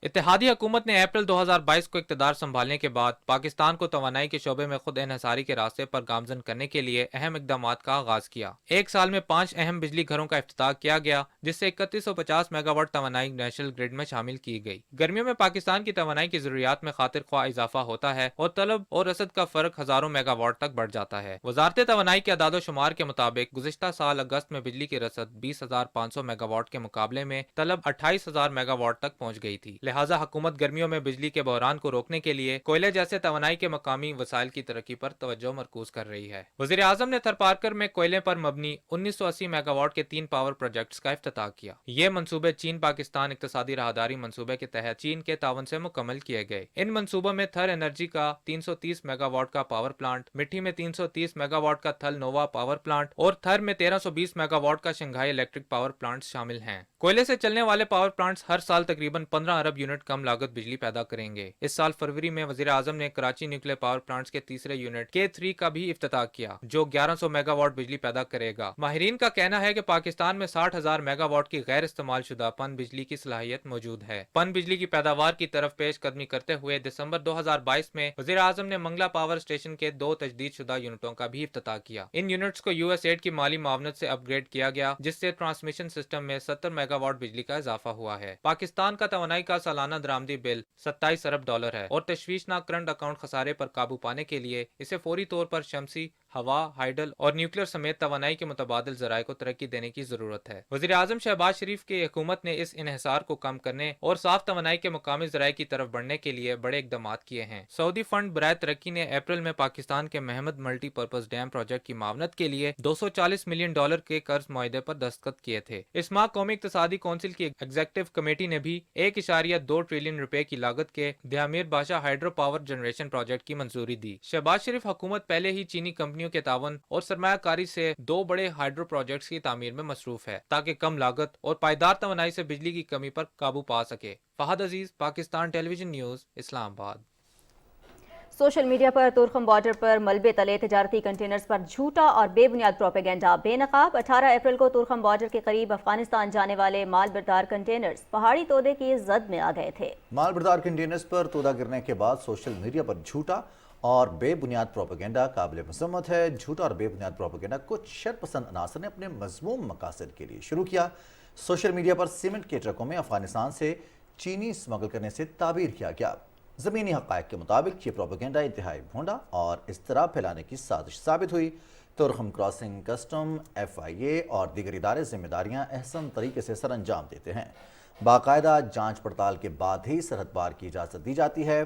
इत्तेहादी हुकूमत ने अप्रैल 2022 को इक़्तिदार संभालने के बाद पाकिस्तान को तवानाई के शोबे में खुद इन्हसारी के रास्ते पर गामजन करने के लिए अहम इकदामात का आगाज किया। एक साल में 5 अहम बिजली घरों का इफ्तिताह किया गया, जिससे 3150 मेगावाट तवानाई नेशनल ग्रिड में शामिल की गई। गर्मियों में पाकिस्तान की तवानाई की जरूरियात में खातिर ख्वाह इजाफा होता है और तलब और रसद का फर्क हजारों मेगावाट तक बढ़ जाता है। वजारत तवानाई के अदादो शुमार के मुताबिक गुज़िश्ता साल अगस्त में बिजली की रसद 20,500 मेगावाट के मुकाबले में तलब 28,000 मेगावाट तक पहुँच गई थी। लिहाजा हुकूमत गर्मियों में बिजली के बहरान को रोकने के लिए कोयले जैसे तवानाई के मकामी वसाइल की तरक्की पर तवज्जो मरकूज कर रही है। वज़ीर आज़म ने थरपारकर में कोयले पर मबनी 1980 मेगावाट के 3 पावर प्रोजेक्ट्स का इफ्तिताह किया। ये मंसूबे चीन पाकिस्तान इक्तिसादी राहदारी मंसूबे के तहत चीन के तावन से मुकम्मल किए गए। इन मंसूबों में थर एनर्जी का 330 मेगावाट का पावर प्लांट, मिट्टी में 330 मेगावाट का थल नोवा पावर प्लांट और थर में 1320 मेगावाट का शंघाई इलेक्ट्रिक पावर प्लांट शामिल हैं। कोयले से चलने वाले पावर प्लांट्स हर साल तकरीबन 15 अरब यूनिट कम लागत बिजली पैदा करेंगे। इस साल फरवरी में वज़ीर आज़म ने कराची न्यूक्लियर पावर प्लांट्स के तीसरे यूनिट K3 का भी इफ्तिताह किया, जो 1100 मेगावाट बिजली पैदा करेगा। माहिरीन का कहना है कि पाकिस्तान में 60,000 मेगावाट की गैर इस्तेमाल शुदा पन बिजली की सलाहियत मौजूद है। पन बिजली की पैदावार की तरफ पेश कदमी करते हुए दिसंबर 2022 में वज़ीर आज़म ने मंगला पावर स्टेशन के 2 तजदीद शुदा यूनिटों का भी इफ्तिताह किया। इन यूनिट्स को USAID की माली मावनत से अपग्रेड किया गया, जिससे ट्रांसमिशन सिस्टम में 70 मेगावाट बिजली का इजाफा हुआ है। पाकिस्तान का तवानाई का सालाना दरामदी बिल 27 अरब डॉलर है और तशवीशनाक करंट अकाउंट खसारे पर काबू पाने के लिए इसे फौरी तौर पर शमसी, हवा, हाइडल और न्यूक्लियर समेत तवानाई के मुतबादिल जराये को तरक्की देने की जरूरत है। वज़ीर आज़म शहबाज शरीफ की हुकूमत ने इस इन्हिसार को कम करने और साफ तवानाई के मुकामी जराये की तरफ बढ़ने के लिए बड़े इकदाम किए हैं। सऊदी फंड बराए तरक्की ने अप्रैल में पाकिस्तान के महमद मल्टीपर्पज डैम प्रोजेक्ट की मावनत के लिए $240 मिलियन के कर्ज मुआहदे पर दस्तखत किए थे। इस माह कौमी इक्तिसादी कौंसिल की एग्जीक्यूटिव कमेटी ने भी 1.2 ट्रिलियन रुपए की लागत के दयामीर बादशाह हाइड्रो पावर जनरेशन प्रोजेक्ट की मंजूरी दी। शहबाज शरीफ हुकूमत पहले ही चीनी कंपनियों के तावन और सरमायाकारी से 2 बड़े हाइड्रो प्रोजेक्ट्स की तामीर में मसरूफ है, ताकि कम लागत और पायदार तवानाई से बिजली की कमी पर काबू पा सके। Fahad Aziz, Pakistan television news, Islamabad. Social media पर तुर्खम बॉर्डर पर मलबे तले तिजारती कंटेनर्स पर झूठा और बेबुनियाद प्रोपेगेंडा बेनकाब। 18 अप्रैल को तुर्खम बॉर्डर के करीब अफगानिस्तान जाने वाले माल बरदार कंटेनर्स पहाड़ी तोदे की जद में आ गए थे। माल बरदार कंटेनर्स पर तोदा गिरने के बाद सोशल मीडिया पर झूठा और बेबुनियाद प्रोपेगेंडा काबिल मज़म्मत है। झूठा और बेबुनियाद प्रोपेगेंडा कुछ शरपसंद अनासर ने अपने मज़मूम मकासद के लिए शुरू किया। सोशल मीडिया पर सीमेंट के ट्रकों में अफगानिस्तान से चीनी स्मगल करने से ताबीर किया गया। ज़मीनी हक़ाइक़ के मुताबिक ये प्रोपेगेंडा इंतहाई भोंडा और इज़्तिराब फैलाने की साजिश साबित हुई। तुर्खम क्रॉसिंग, कस्टम, FIA और दीगर इदारे जिम्मेदारियाँ अहसन तरीके से सर अंजाम देते हैं। बाकायदा जांच पड़ताल के बाद ही सरहद पार की इजाज़त दी जाती है।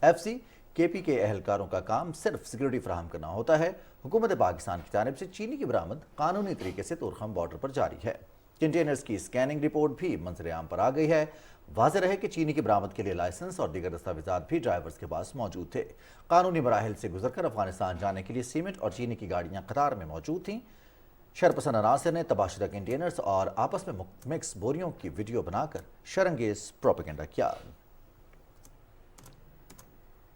FC, KP के एहलकारों का काम सिर्फ सिक्योरिटी फराहम करना होता है। हुकूमत पाकिस्तान की जानिब से चीनी की बरामद कानूनी तरीके से तुर्खम बॉर्डर पर जारी है। कंटेनर्स की स्कैनिंग रिपोर्ट भी मंजर आम पर आ गई है। वाज़ेह रहे कि चीनी की बरामद के लिए लाइसेंस और दीगर दस्तावेजात भी ड्राइवर्स के पास मौजूद थे। कानूनी मराहिल से गुजरकर अफगानिस्तान जाने के लिए सीमेंट और चीनी की गाड़ियाँ कतार में मौजूद थीं। शरपसंद अनासर ने तबाशुदा कंटेनर्स और आपस में मिक्स बोरियों की वीडियो बनाकर शरंगेज प्रोपेगेंडा किया।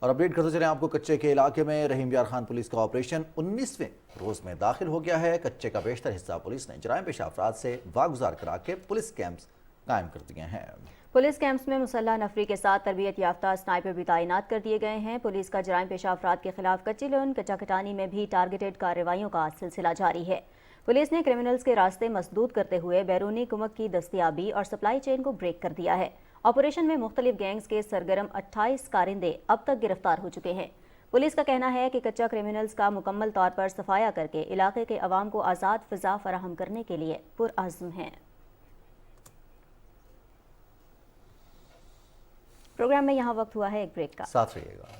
اور اپڈیٹ کرتے چلیں آپ کو کچے کے علاقے میں رحیم یار خان پولیس کا آپریشن 19ویں روز میں داخل ہو گیا ہے۔ کچے کا بیشتر حصہ پولیس نے جرائم پیشہ افراد سے واگزار کرا کے پولیس کیمپس قائم کر دیے ہیں۔ پولیس کیمپس میں مسلح نفری کے ساتھ تربیت یافتہ سنائپر بھی تعینات کر دیے گئے ہیں۔ پولیس کا جرائم پیشہ افراد کے خلاف کچی لون کچا کٹانی میں بھی ٹارگیٹڈ کارروائیوں کا سلسلہ جاری ہے۔ پولیس نے کرمنلز کے راستے مسدود کرتے ہوئے بیرونی کمک کی دستیابی اور سپلائی چین کو بریک کر دیا ہے۔ آپریشن میں مختلف گینگز کے سرگرم 28 کارندے اب تک گرفتار ہو چکے ہیں۔ پولیس کا کہنا ہے کہ کچا کرمنلز کا مکمل طور پر صفایا کر کے علاقے کے عوام کو آزاد فضا فراہم کرنے کے لیے پرعزم ہیں۔ پروگرام میں یہاں وقت ہوا ہے ایک بریک کا، ساتھ رہیے گا۔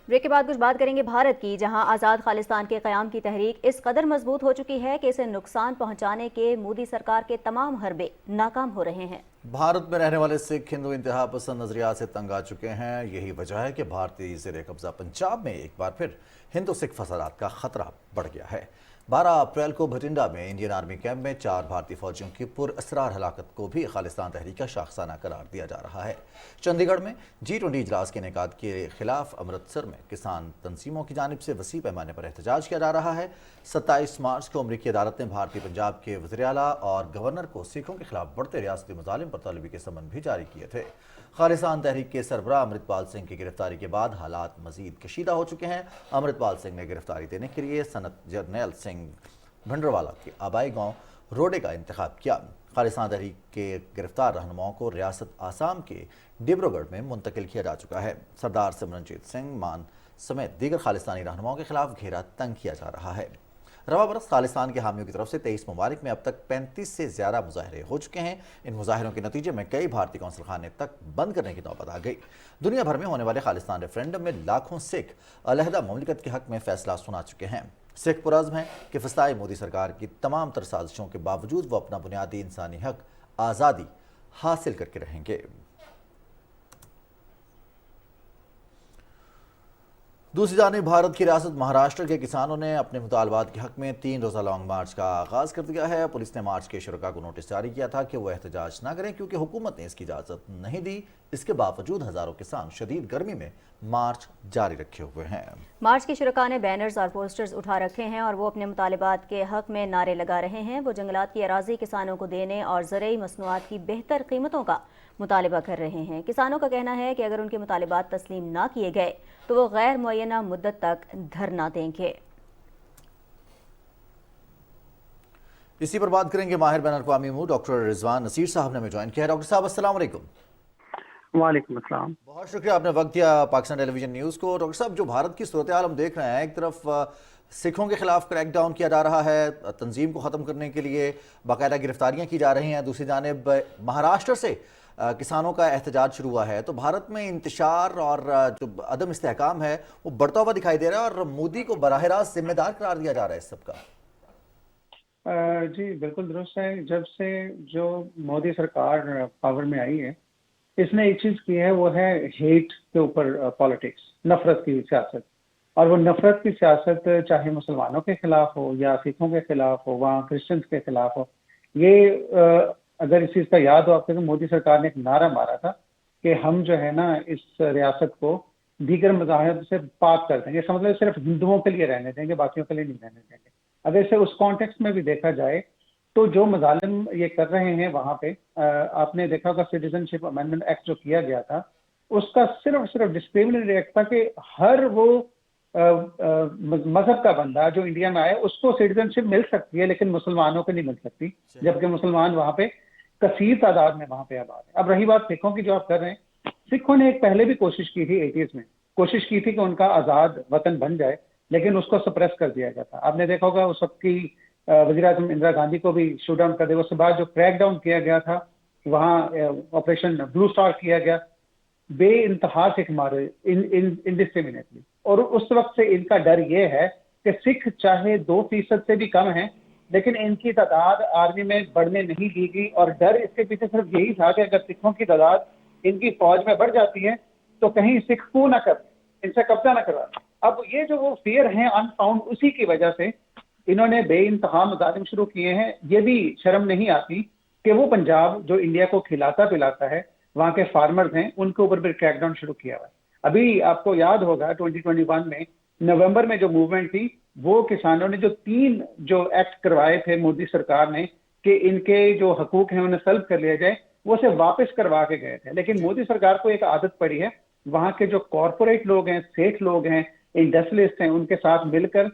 بریک کے بعد کچھ بات کریں گے بھارت کی، جہاں آزاد خالستان کے قیام کی تحریک اس قدر مضبوط ہو چکی ہے کہ اسے نقصان پہنچانے کے مودی سرکار کے تمام حربے ناکام ہو رہے ہیں۔ بھارت میں رہنے والے سکھ ہندو انتہا پسند نظریات سے تنگ آ چکے ہیں۔ یہی وجہ ہے کہ بھارتی زیر قبضہ پنجاب میں ایک بار پھر ہندو سکھ فسادات کا خطرہ بڑھ گیا ہے۔ 12 اپریل کو بھٹنڈا میں انڈین آرمی کیمپ میں 4 بھارتی فوجیوں کی پراسرار ہلاکت کو بھی خالستان تحریک کا شاخسانہ قرار دیا جا رہا ہے۔ چندی گڑھ میں G20 اجلاس کے انعقاد کے خلاف امرتسر میں کسان تنظیموں کی جانب سے وسیع پیمانے پر احتجاج کیا جا رہا ہے۔ 27 مارچ کو امریکی عدالت نے بھارتی پنجاب کے وزیر اعلیٰ اور گورنر کو سکھوں کے خلاف بڑھتے ریاستی مظالم پر طلبی کے سمن بھی جاری کیے تھے۔ خالستان تحریک کے سربراہ امرتپال سنگھ کی گرفتاری کے بعد حالات مزید کشیدہ ہو چکے ہیں۔ امرتپال سنگھ نے گرفتاری دینے کے لیے سنت جرنیل سنگھ بھنڈروالا کے آبائی گاؤں روڈے کا انتخاب کیا۔ خالستان تحریک کے گرفتار رہنماؤں کو ریاست آسام کے ڈبرو گڑھ میں منتقل کیا جا چکا ہے۔ سردار سمرنجیت سنگھ مان سمیت دیگر خالستانی رہنماؤں کے خلاف گھیرا تنگ کیا جا رہا ہے۔ رواں برس خالستان کے حامیوں کی طرف سے 23 ممالک میں اب تک 35 سے زیادہ مظاہرے ہو چکے ہیں۔ ان مظاہروں کے نتیجے میں کئی بھارتی قونصل خانے تک بند کرنے کی نوبت آ گئی۔ دنیا بھر میں ہونے والے خالستان ریفرینڈم میں لاکھوں سکھ علیحدہ مملکت کے حق میں فیصلہ سنا چکے ہیں۔ سکھ پرعزم ہیں کہ فسطائی مودی سرکار کی تمام تر سازشوں کے باوجود وہ اپنا بنیادی انسانی حق آزادی حاصل کر کے رہیں گے۔ دوسری جانب بھارت کی ریاست مہاراشٹر کے کسانوں نے اپنے مطالبات کے حق میں 3 روزہ لانگ مارچ کا آغاز کر دیا ہے۔ پولیس نے مارچ کے شرکاء کو نوٹس جاری کیا تھا کہ وہ احتجاج نہ کریں کیونکہ حکومت نے اس کی اجازت نہیں دی۔ اس کے باوجود ہزاروں کسان شدید گرمی میں مارچ جاری رکھے ہوئے ہیں۔ مارچ کے شرکاء نے بینرز اور پوسٹرز اٹھا رکھے ہیں اور وہ اپنے مطالبات کے حق میں نعرے لگا رہے ہیں۔ وہ جنگلات کی اراضی کسانوں کو دینے اور زرعی مصنوعات کی بہتر قیمتوں کا مطالبہ کر رہے ہیں۔ کسانوں کا کہنا ہے کہ اگر ان کے مطالبات تسلیم نہ کیے گئے تو وہ غیر معینہ مدت تک دھرنا دیں گے۔ اسی پر بات کریں گے ماہر بین الاقوامی امور ڈاکٹر رضوان نصیر صاحب نے ہمیں جوائن کیا ہے۔ ڈاکٹر صاحب السلام علیکم۔ وعلیکم السلام۔ بہت شکریہ آپ نے وقت دیا پاکستان ٹیلی ویژن نیوز کو۔ ڈاکٹر صاحب جو بھارت کی صورتحال ہم دیکھ رہے ہیں، ایک طرف سکھوں کے خلاف کریک ڈاؤن کیا جا رہا ہے، تنظیم کو ختم کرنے کے لیے باقاعدہ گرفتاریاں کی جا رہی ہیں، دوسری جانب مہاراشٹر سے کسانوں کا احتجاج شروع ہوا ہے، تو بھارت میں انتشار اور جو عدم استحکام ہے وہ بڑھتا ہوا دکھائی دے رہا ہے اور مودی کو براہ راست ذمہ دار قرار دیا جا رہا ہے اس سب کا۔ جی بالکل درست ہے۔ جب سے جو مودی سرکار پاور میں آئی ہے، اس نے ایک چیز کی ہے، وہ ہے ہیٹ کے اوپر پالیٹکس، نفرت کی سیاست۔ اور وہ نفرت کی سیاست چاہے مسلمانوں کے خلاف ہو یا سکھوں کے خلاف ہو، وہاں کرسچنس کے خلاف ہو۔ یہ اگر اس چیز کا یاد ہو آپ کو، مودی سرکار نے ایک نعرہ مارا تھا کہ ہم جو ہے نا اس ریاست کو دیگر مذاہب سے پاک کر دیں گے۔ اس کا مطلب صرف ہندوؤں کے لیے رہنے دیں گے، باقیوں کے لیے نہیں رہنے دیں گے۔ اگر اسے اس کانٹیکسٹ میں بھی دیکھا جائے تو جو مظالم یہ کر رہے ہیں وہاں پہ، آپ نے دیکھا ہوگا سٹیزن شپ امینڈمنٹ ایکٹ جو کیا گیا تھا اس کا صرف ڈسکریمنیٹری ایکٹ تھا کہ ہر وہ مذہب کا بندہ جو انڈیا میں آئے اس کو سٹیزن شپ مل سکتی ہے لیکن مسلمانوں کو نہیں مل سکتی، جبکہ مسلمان وہاں پہ کثیر تعداد میں وہاں پہ آباد ہے۔ اب رہی بات سکھوں کی جو آپ کر رہے ہیں، سکھوں نے ایک پہلے بھی کوشش کی تھی 80s میں، کوشش کی تھی کہ ان کا آزاد وطن بن جائے، لیکن اس کو سپریس کر دیا گیا تھا۔ آپ نے دیکھا ہوگا اس وقت کی وزیر اعظم اندرا گاندھی کو بھی شوٹ ڈاؤن کر دیا، اس کے بعد جو کریک ڈاؤن کیا گیا تھا وہاں آپریشن بلو اسٹار کیا گیا، بے انتہا سکھ مارے انڈسکریمنیٹلی، اور اس وقت سے ان کا ڈر یہ ہے کہ سکھ چاہے 2% سے بھی کم ہیں لیکن ان کی تعداد آرمی میں بڑھنے نہیں دی گئی، اور ڈر اس کے پیچھے صرف یہی تھا کہ اگر سکھوں کی تعداد ان کی فوج میں بڑھ جاتی ہے تو کہیں سکھ کو نہ کر ان سے قبضہ نہ کروا۔ اب یہ جو وہ فیئر ہیں انفاؤنڈ، اسی کی وجہ سے انہوں نے بے انتہا مظالم شروع کیے ہیں۔ یہ بھی شرم نہیں آتی کہ وہ پنجاب جو انڈیا کو کھلاتا پلاتا ہے، وہاں کے فارمرز ہیں، ان کے اوپر بھی کریک ڈاؤن شروع کیا ہوا ہے۔ ابھی آپ کو یاد ہوگا 2021 میں نومبر میں جو موومنٹ تھی، وہ کسانوں نے جو 3 جو ایکٹ کروائے تھے مودی سرکار نے کہ ان کے جو حقوق ہیں انہیں سلب کر لیا جائے، وہ اسے واپس کروا کے گئے تھے۔ لیکن مودی سرکار کو ایک عادت پڑی ہے، وہاں کے جو کارپوریٹ لوگ ہیں، سیٹھ لوگ ہیں، انڈسٹریلسٹ ہیں، ان کے ساتھ مل کر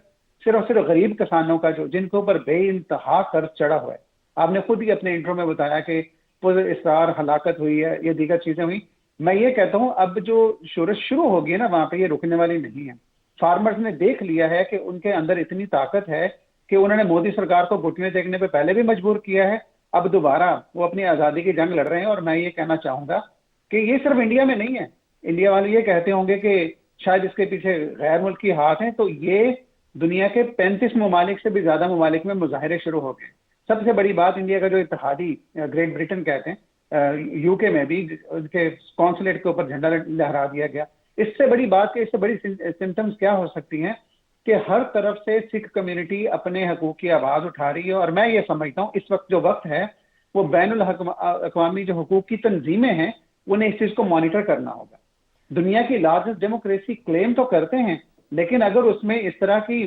صرف غریب کسانوں کا جن کے اوپر بے انتہا قرض چڑھا ہوا ہے۔ آپ نے خود ہی اپنے انٹرو میں بتایا کہ پر اسرار ہلاکت ہوئی ہے، یہ دیگر چیزیں ہوئی۔ میں یہ کہتا ہوں اب جو شورش شروع ہوگی نا وہاں پہ، یہ رکنے والی نہیں ہے۔ فارمرز نے دیکھ لیا ہے کہ ان کے اندر اتنی طاقت ہے کہ انہوں نے مودی سرکار کو گھٹنے ٹیکنے پہ پہلے بھی مجبور کیا ہے، اب دوبارہ وہ اپنی آزادی کی جنگ لڑ رہے ہیں۔ اور میں یہ کہنا چاہوں گا کہ یہ صرف انڈیا میں نہیں ہے، انڈیا والے یہ کہتے ہوں گے کہ شاید اس کے پیچھے غیر ملکی ہاتھ ہیں، تو یہ دنیا کے 35 ممالک سے بھی زیادہ ممالک میں مظاہرے شروع ہو گئے۔ سب سے بڑی بات انڈیا کا جو اتحادی گریٹ برٹن کہتے ہیں، یو کے میں بھی ان کے قونصلیٹ کے اوپر جھنڈا لہرا دیا گیا۔ اس سے بڑی بات کہ اس سے بڑی سمٹمز کیا ہو سکتی ہیں کہ ہر طرف سے سکھ کمیونٹی اپنے حقوق کی آواز اٹھا رہی ہے، اور میں یہ سمجھتا ہوں اس وقت جو وقت ہے وہ بین الاقوامی جو حقوق کی تنظیمیں ہیں انہیں اس چیز کو مانیٹر کرنا ہوگا۔ دنیا کی لارجسٹ ڈیموکریسی کلیم تو کرتے ہیں، لیکن اگر اس میں اس طرح کی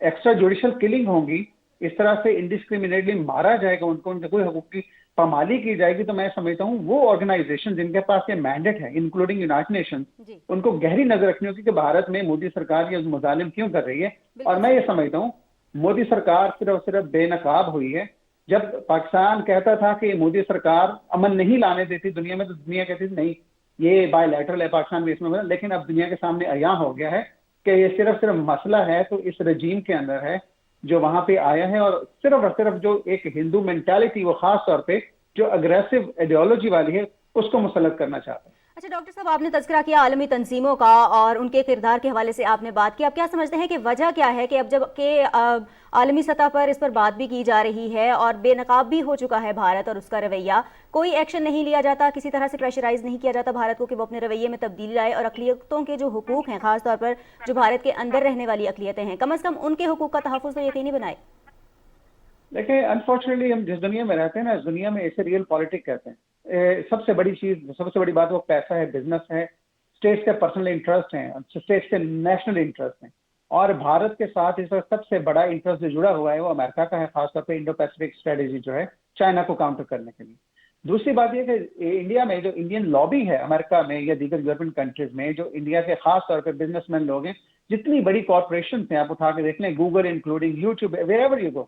ایکسٹرا جوڈیشل کلنگ ہوں گی، اس طرح سے انڈسکریمنیٹلی مارا جائے گا ان کو، ان کے کوئی حقوق کی پامالی کی جائے گی، تو میں سمجھتا ہوں وہ آرگنائزیشن جن کے پاس یہ مینڈیٹ ہے انکلوڈنگ یونائٹڈ نیشنز، ان کو گہری نظر رکھنی ہوگی کہ بھارت میں مودی سرکار یہ مظالم کیوں کر رہی ہے۔ اور میں یہ سمجھتا ہوں مودی سرکار صرف بے نقاب ہوئی ہے۔ جب پاکستان کہتا تھا کہ مودی سرکار امن نہیں لانے دیتی دنیا میں، تو دنیا کہتی تھی نہیں یہ بائی لیٹرل ہے، پاکستان بھی اس میں، لیکن اب دنیا کے سامنے عیاں ہو گیا ہے کہ یہ صرف مسئلہ ہے تو اس رجیم کے اندر ہے جو وہاں پہ آیا ہے، اور صرف جو ایک ہندو مینٹالٹی وہ خاص طور پہ جو اگریسو ایڈیالوجی والی ہے اس کو مسلط کرنا چاہتا ہے۔ اچھا ڈاکٹر صاحب، آپ نے تذکرہ کیا عالمی تنظیموں کا اور ان کے کردار کے حوالے سے آپ نے بات کی، آپ کیا سمجھتے ہیں کہ وجہ کیا ہے کہ اب جب کہ عالمی سطح پر اس پر بات بھی کی جا رہی ہے اور بے نقاب بھی ہو چکا ہے بھارت اور اس کا رویہ، کوئی ایکشن نہیں لیا جاتا، کسی طرح سے پریشرائز نہیں کیا جاتا بھارت کو کہ وہ اپنے رویے میں تبدیلی لائے اور اقلیتوں کے جو حقوق ہیں، خاص طور پر جو بھارت کے اندر رہنے والی اقلیتیں ہیں، کم از کم ان کے حقوق کا تحفظ تو یقینی بنائے؟ دیکھیں انفارچونیٹلی ہم جس دنیا میں رہتے ہیں نا، اس دنیا میں اسے ریئل پالیٹک کہتے ہیں۔ سب سے بڑی چیز، سب سے بڑی بات وہ پیسہ ہے، بزنس ہے، اسٹیٹس کے پرسنل انٹرسٹ ہیں، اسٹیٹس کے نیشنل انٹرسٹ ہیں، اور بھارت کے ساتھ اس وقت سب سے بڑا انٹرسٹ جو جڑا ہوا ہے وہ امریکہ کا ہے، خاص طور پہ انڈو پیسفک اسٹریٹجی جو ہے چائنا کو کاؤنٹر کرنے کے لیے۔ دوسری بات یہ کہ انڈیا میں جو انڈین لابی ہے امریکہ میں یا دیگر یورپین کنٹریز میں، جو انڈیا کے خاص طور پہ بزنس مین لوگ ہیں، جتنی بڑی کارپوریشنز ہیں آپ اٹھا کے دیکھ لیں، Google including YouTube, where ever you go,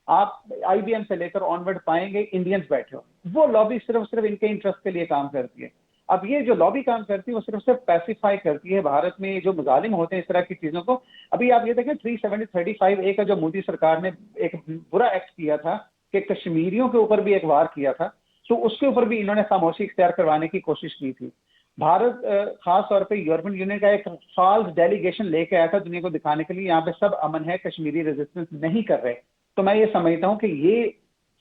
آپ آئی بی ایم سے لے کر آنورڈ پائیں گے انڈینز بیٹھے ہو۔ وہ لابی صرف ان کے انٹرسٹ کے لیے کام کرتی ہے۔ اب یہ جو لابی کام کرتی ہے وہ صرف پیسیفائی کرتی ہے بھارت میں جو مظالم ہوتے ہیں اس طرح کی چیزوں کو۔ ابھی آپ یہ دیکھیں 370-35A کا جو مودی سرکار نے ایک برا ایکٹ کیا تھا کہ کشمیریوں کے اوپر بھی ایک وار کیا تھا، تو اس کے اوپر بھی انہوں نے خاموشی اختیار کروانے کی کوشش کی تھی۔ بھارت خاص طور پہ یورپین یونین کا ایک فالس ڈیلیگیشن لے کے آیا تھا دنیا کو دکھانے کے لیے یہاں پہ سب امن ہے، کشمیری ریزسٹنس نہیں کر رہے۔ تو میں یہ سمجھتا ہوں کہ یہ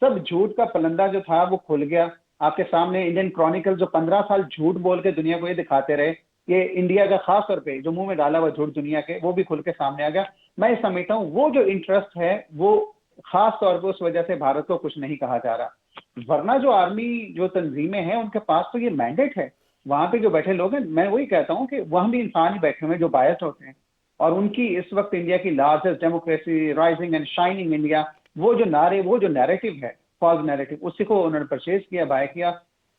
سب جھوٹ کا پلندہ جو تھا وہ کھل گیا آپ کے سامنے۔ انڈین کرونیکل جو 15 سال جھوٹ بول کے دنیا کو یہ دکھاتے رہے، یہ انڈیا کا خاص طور پہ جو منہ میں ڈالا ہوا جھوٹ دنیا کے، وہ بھی کھل کے سامنے آ گیا۔ میں یہ سمجھتا ہوں وہ جو انٹرسٹ ہے وہ خاص طور پہ اس وجہ سے بھارت کو کچھ نہیں کہا جا رہا، ورنہ جو آرمی جو تنظیمیں ہیں ان کے پاس تو یہ مینڈیٹ ہے۔ وہاں پہ جو بیٹھے لوگ ہیں، میں وہی کہتا ہوں کہ وہاں بھی انسان ہی بیٹھے ہوئے جو بائس ہوتے ہیں، اور ان کی اس وقت انڈیا کی largest democracy, rising and shining India, وہ جو نعرے، وہ جو نیریٹو ہے फॉल्स नैरेटिव, उसी को उन्होंने परचेज किया, बाय किया,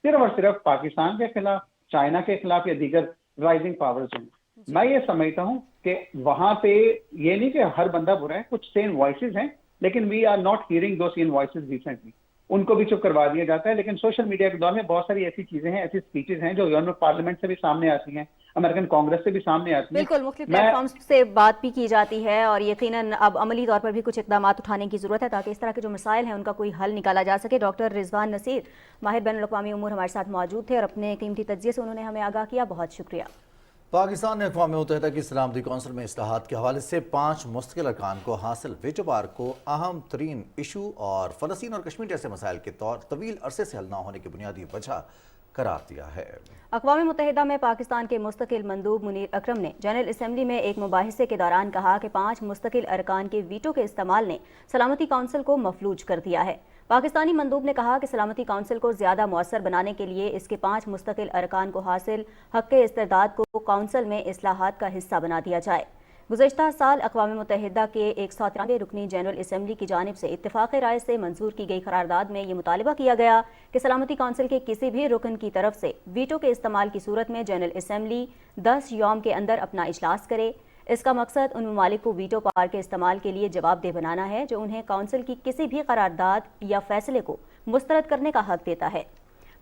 सिर्फ और सिर्फ पाकिस्तान के खिलाफ, चाइना के खिलाफ या दीगर राइजिंग पावर्स हैं। मैं ये समझता हूँ कि वहां पे ये नहीं कि हर बंदा बुरा है, कुछ सेम वॉइसेस हैं, लेकिन वी आर नॉट हियरिंग दो सेम वॉइसेस रिसेंटली, उनको भी चुप करवा दिया जाता है। लेकिन सोशल मीडिया के दौर में बहुत सारी ऐसी चीजें हैं, ऐसी स्पीचेस हैं जो यूरोपियन पार्लियामेंट से भी सामने आती हैं, अमेरिकन कांग्रेस से भी सामने आती हैं। बिल्कुल, मुख्तलिफ प्लेटफॉर्म्स से बात भी की जाती है और यकीनन अब अमली तौर पर भी कुछ इकदाम उठाने की ज़रूरत है ताकि इस तरह के जो मसाइल हैं उनका कोई हल निकाला जा सके। डॉक्टर रिजवान नसीर, माहिर बैनुल-अक़वामी उमूर, हमारे साथ मौजूद थे और अपने कीमती तज्ज़िये से उन्होंने हमें आगाह किया। बहुत शुक्रिया। पाकिस्तान ने अक़वाम मुत्तहिदा की सलामती कौंसिल में इस्लाहात के हवाले से 5 मुस्तकिल अरकान को हासिल वीटो पावर को अहम तरीन इशू और फ़लस्तीन और कश्मीर जैसे मसाइल के तवील अरसे से हल न होने की बुनियादी वजह करार दिया है। अक़वाम मुत्तहिदा में पाकिस्तान के मुस्तकिल मंदूब मुनीर अकरम ने जनरल असम्बली में एक मुबाहिसे के दौरान कहा कि 5 मुस्तकिल अरकान के वीटो के इस्तेमाल ने सलामती कौंसिल को मफलूज कर दिया है। पाकिस्तानी मंदूब ने कहा कि सलामती कौंसिल को ज़्यादा मौसर बनाने के लिए इसके 5 मुस्तकिल अरकान को हासिल हक़ इस्तिरदाद को कौंसिल में इस्लाहात का हिस्सा बना दिया जाए। गुज़श्ता साल अक़वाम मुत्तहिदा के 193 रुकनी जनरल असम्बली की जानिब से इत्तेफ़ाक़ राय से मंजूर की गई करारदाद में ये मुतालबा किया गया कि सलामती कौंसिल के किसी भी रुकन की तरफ से वीटो के इस्तेमाल की सूरत में जनरल असम्बली 10 यौम के अंदर अपना इजलास करे। इसका मकसद उन ममालिक को वीटो पावर के इस्तेमाल के लिए जवाबदेह बनाना है जो उन्हें कौंसिल की किसी भी करारदाद या फैसले को मुस्तरद करने का हक देता है।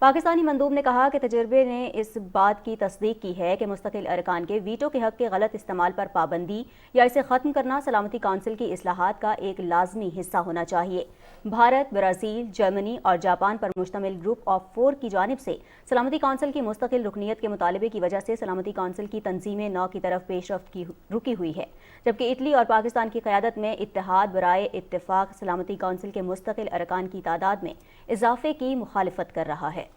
पाकिस्तानी मंदूब ने कहा कि तजर्बे ने इस बात की तस्दीक की है कि मुस्तकिल अरकान के वीटो के हक के गलत इस्तेमाल पर पाबंदी या इसे ख़त्म करना सलामती कौंसिल की इस्लाहात का एक लाजमी हिस्सा होना चाहिए। भारत, ब्राज़ील, जर्मनी और जापान पर मुश्तमिल ग्रुप ऑफ 4 की जानिब से सलामती कौंसिल की मुस्तकिल रुकनीत के मुतालबे की वजह से सलामती कौंसिल की तंजीमें 9 की तरफ पेशरफ्त की रुकी हुई है, जबकि इटली और पाकिस्तान की क़यादत में इत्तेहाद बराए इत्तेफाक सलामती कौंसिल के मुस्तकिल अरकान की तादाद में इजाफे की मुखालिफत कर रहा है।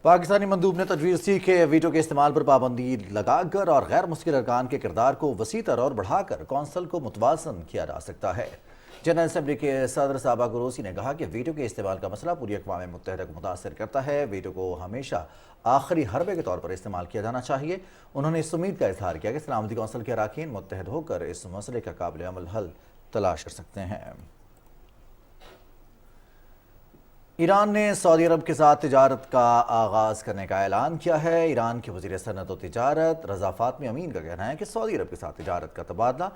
पाकिस्तानी मंदूब ने तजवीज़ की कि वीटो के इस्तेमाल पर पाबंदी लगाकर और गैर मुस्तकिल अरकान के किरदार को वसीतर और बढ़ाकर कौंसिल को मुतवाज़न किया जा सकता है। जनरल असम्बली के सदर साबा गुरोसी ने कहा कि वीटो के इस्तेमाल का मसला पूरी अक़वाम मुत्तहिदा को मुतासर करता है। वीटो को हमेशा आखिरी हरबे के तौर पर इस्तेमाल किया जाना चाहिए। उन्होंने इस उम्मीद का इजहार किया कि सलामती कौंसिल के अरकान मुत्तहद होकर इस मसले का काबिल अमल हल तलाश कर सकते हैं। ईरान ने सऊदी अरब के साथ तिजारत का आगाज़ करने का ऐलान किया है। ईरान के वज़ीर सनअत व तिजारत रज़ा फ़ातमी अमीन का कहना है कि सऊदी अरब के साथ तिजारत का तबादला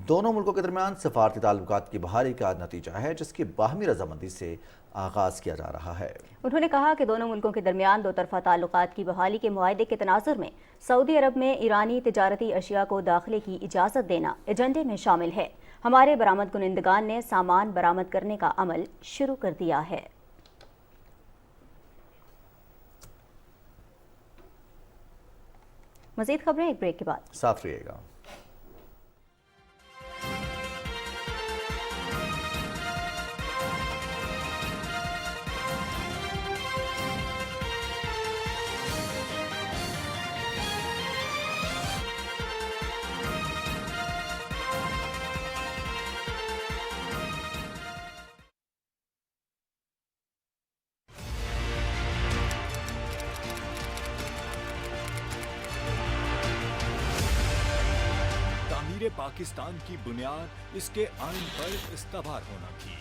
दोनों मुल्कों के दरमियान सफारती ताल्लुकात की बहाली का नतीजा है, जिसकी बाहमी रजामंदी से आगाज़ किया जा रहा है। उन्होंने कहा कि दोनों मुल्कों के दरमियान दो तरफ़ा ताल्लुकात की बहाली के मुआहदे के तनाजुर में सऊदी अरब में ईरानी तिजारती अशिया को दाखिले की इजाज़त देना एजेंडे में शामिल है। हमारे बरामद कुनिंदगान ने सामान बरामद करने का अमल शुरू कर दिया है। मज़ीद खबरें एक ब्रेक के बाद। साथ रहिएगा। पाकिस्तान की बुनियाद इसके आइन पर इस्तवार होना थी।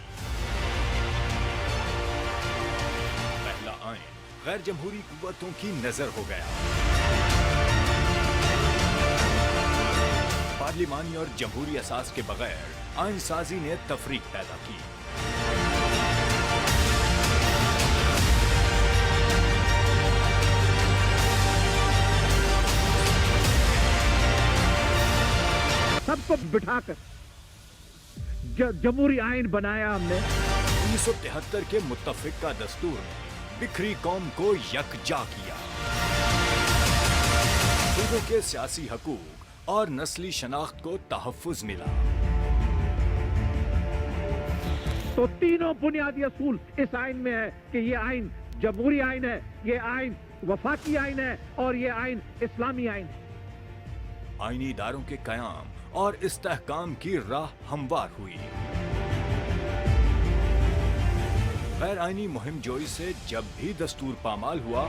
पहला आइन गैर जमहूरी कुव्वतों की नजर हो गया। पार्लिमानी और जमहूरी असास के बगैर आइन साजी ने तफरीक पैदा की। सबको बिठाकर जमहूरी आइन बनाया हमने। 1973 के मुत्तफिक का दस्तूर ने बिखरी कौम को यकजा किया। सूबों के सियासी हकूक और नस्ली शनाख्त को तहफ्फुज मिला। तो तीनों बुनियादी असूल इस आइन में है कि ये आइन जमहूरी आइन है, ये आइन वफाकी आइन है और ये आइन इस्लामी आइन है। आईनी इदारों के कयाम और इस्तेहकाम की राह हमवार हुई। गैर आईनी मुहिम जोई से जब भी दस्तूर पामाल हुआ,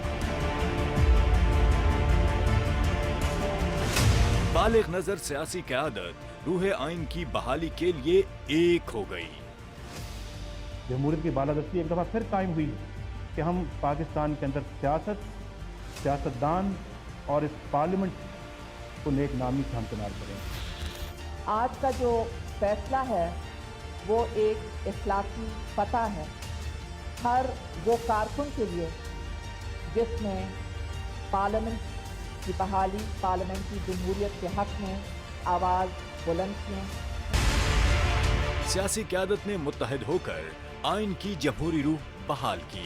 बालिग नजर सियासी क़यादत रूह आइन की बहाली के लिए एक हो गई। جمہوریت کی بالادستی ایک دفعہ پھر قائم ہوئی کہ ہم پاکستان کے اندر سیاستدان اور اس پارلیمنٹ کو نیک نامی سے ہمکنار کریں۔ آج کا جو فیصلہ ہے وہ ایک اخلاقی فتح ہے ہر وہ کارکن کے لیے جس نے پارلیمنٹ کی بحالی، پارلیمنٹ کی جمہوریت کے حق میں آواز بلند کی۔ سیاسی قیادت نے متحد ہو کر آئین کی جمہوری روح بحال کی۔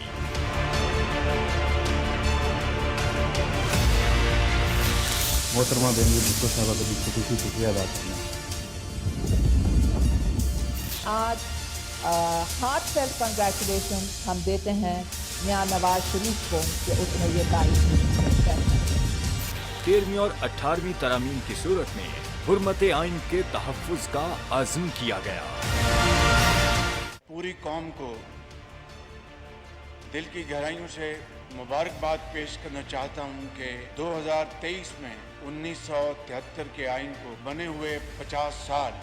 محترمہ بینظیر بھٹو صاحبہ کا بھی خصوصی شکریہ ادا کرنا۔ آج ہارٹ فیلٹ کنگریچولیشن ہم دیتے ہیں میاں نواز شریف کو کہ اس نے یہ تعریف کی۔ 13ویں اور 18ویں ترامیم کی صورت میں حرمت آئین کے تحفظ کا عزم کیا گیا۔ پوری قوم کو دل کی گہرائیوں سے مبارکباد پیش کرنا چاہتا ہوں کہ 2023 میں 1973 کے آئین کو بنے ہوئے 50 سال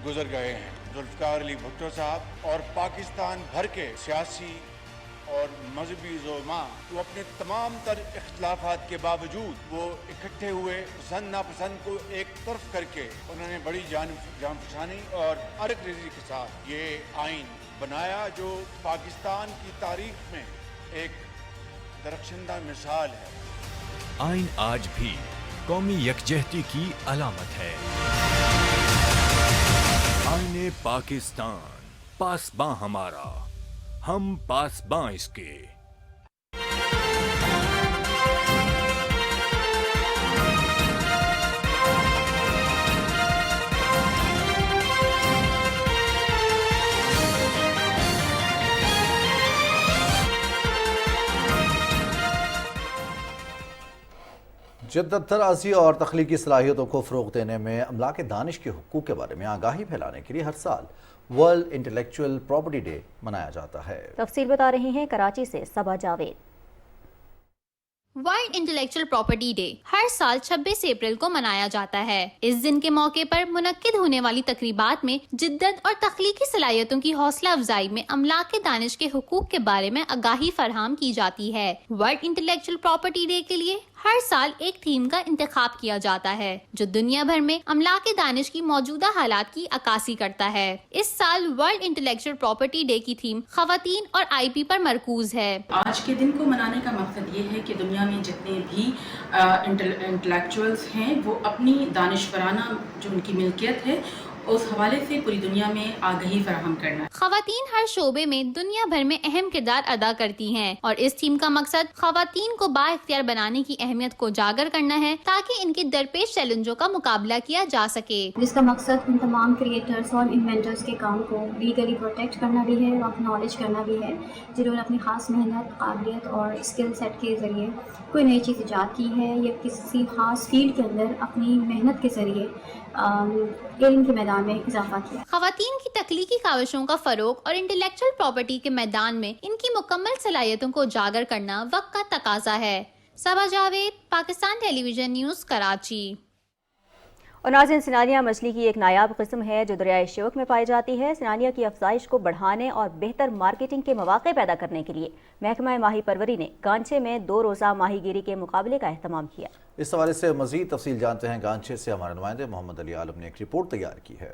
گزر گئے ہیں۔ ذوالفقار علی بھٹو صاحب اور پاکستان بھر کے سیاسی اور مذہبی زعماء وہ اپنے تمام تر اختلافات کے باوجود وہ اکٹھے ہوئے، پسند ناپسند کو ایک طرف کر کے انہوں نے بڑی جان فشانی اور عرق ریزی کے ساتھ یہ آئین بنایا جو پاکستان کی تاریخ میں ایک درخشندہ مثال ہے۔ آئین آج بھی قومی یکجہتی کی علامت ہے۔ آئین پاکستان پاسباں ہمارا، ہم پاسباں اس کے۔ جدت طرازی اور تخلیقی صلاحیتوں کو فروغ دینے میں املاک دانش کے حقوق کے بارے میں آگاہی پھیلانے کے لیے ہر سال ورلڈ انٹلیکچوئل پراپرٹی ڈے منایا جاتا ہے۔ تفصیل بتا رہی ہیں کراچی سے Saba Javed. World intellectual property day ہر سال 26 اپریل کو منایا جاتا ہے۔ اس دن کے موقع پر منعقد ہونے والی تقریبات میں جدت اور تخلیقی صلاحیتوں کی حوصلہ افزائی میں املاک دانش کے حقوق کے بارے میں آگاہی فراہم کی جاتی ہے۔ ورلڈ انٹلیکچوئل پراپرٹی ڈے کے لیے ہر سال ایک تھیم کا انتخاب کیا جاتا ہے جو دنیا بھر میں املاک دانش کی موجودہ حالات کی عکاسی کرتا ہے۔ اس سال ورلڈ انٹلیکچوئل پراپرٹی ڈے کی تھیم خواتین اور آئی پی پر مرکوز ہے۔ آج کے دن کو منانے کا مقصد یہ ہے کہ دنیا میں جتنے بھی انٹلیکچوئلز ہیں وہ اپنی دانشورانہ جو ان کی ملکیت ہے اس حوالے سے پوری دنیا میں آگاہی فراہم کرنا۔ خواتین ہر شعبے میں دنیا بھر میں اہم کردار ادا کرتی ہیں اور اس تھیم کا مقصد خواتین کو با اختیار بنانے کی اہمیت کو اجاگر کرنا ہے تاکہ ان کے درپیش چیلنجوں کا مقابلہ کیا جا سکے، جس کا مقصد ان تمام کریٹرز اور انوینٹرز کے کام کو لیگلی پروٹیکٹ کرنا بھی ہے اور اکنالج کرنا بھی ہے جنہوں نے اپنی خاص محنت، قابلیت اور اسکل سیٹ کے ذریعے کوئی نئی چیز ایجاد کی ہے یا کسی خاص فیلڈ کے اندر اپنی محنت کے ذریعے علم کے میدان میں اضافہ کیا۔ خواتین کی تخلیقی کاوشوں کا فروغ اور انٹلیکچوئل پراپرٹی کے میدان میں ان کی مکمل صلاحیتوں کو اجاگر کرنا وقت کا تقاضا ہے۔ صبا جاوید، پاکستان ٹیلی ویژن نیوز، کراچی۔ اور ناظرین، سنانیہ مچھلی کی ایک نایاب قسم ہے جو دریائے شیوک میں پائی جاتی ہے۔ سنانیہ کی افزائش کو بڑھانے اور بہتر مارکیٹنگ کے مواقع پیدا کرنے کے لیے محکمہ ماہی پروری نے گانچے میں 2 روزہ ماہی گیری کے مقابلے کا اہتمام کیا۔ اس حوالے سے مزید تفصیل جانتے ہیں گانچے سے ہمارے نمائندے محمد علی عالم نے ایک رپورٹ تیار کی ہے۔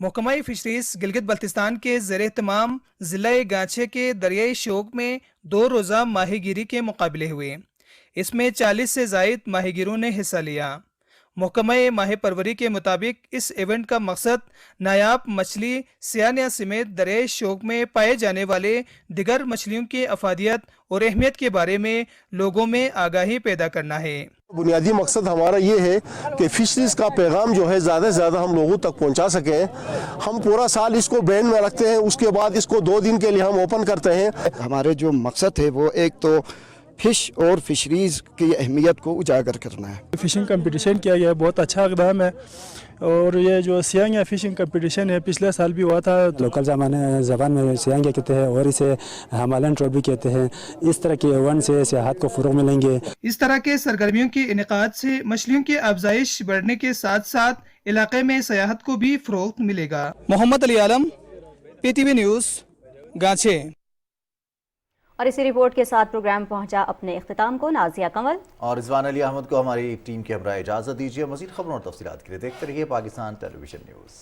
محکمہ فشریز گلگت بلتستان کے زیر اہتمام ضلع گانچے کے دریائے شیوک میں 2 روزہ ماہی گیری کے مقابلے ہوئے۔ اس میں 40 سے زائد ماہی گیروں نے حصہ لیا۔ محکمہ ماہی پروری کے مطابق اس ایونٹ کا مقصد نایاب مچھلی سیانیہ سمیت دریائے شیوک میں پائے جانے والے دیگر مچھلیوں کی افادیت اور اہمیت کے بارے میں لوگوں میں آگاہی پیدا کرنا ہے۔ بنیادی مقصد ہمارا یہ ہے کہ فشریز کا پیغام جو ہے زیادہ سے زیادہ ہم لوگوں تک پہنچا سکیں۔ ہم پورا سال اس کو بین میں رکھتے ہیں، اس کے بعد اس کو 2 دن کے لیے ہم اوپن کرتے ہیں۔ ہمارے جو مقصد ہے وہ ایک تو فش اور فشریز کی اہمیت کو اجاگر کرنا ہے۔ فشنگ کمپٹیشن کیا گیا ہے، بہت اچھا اقدام ہے، اور یہ جو سیانگیا فشنگ کمپٹیشن ہے پچھلے سال بھی ہوا تھا۔ لوکل زبان میں سیانگیا کہتے ہیں اور اسے ہمالین ٹروٹ بھی کہتے ہیں۔ اس طرح کے ایونٹ سے سیاحت کو فروغ ملیں گے۔ اس طرح کے سرگرمیوں کے انعقاد سے مچھلیوں کی افزائش بڑھنے کے ساتھ ساتھ علاقے میں سیاحت کو بھی فروغ ملے گا۔ محمد علی عالم، PTV न्यूज़ गांचे। और इसी रिपोर्ट के साथ प्रोग्राम पहुंचा अपने इख्तिताम को। नाजिया कंवल और रिजवान अली अहमद को हमारी टीम के हमरा इजाज़त दीजिए। मज़ीद खबरों और तफसीलात के लिए देखते रहिए पाकिस्तान टेलीविजन न्यूज़।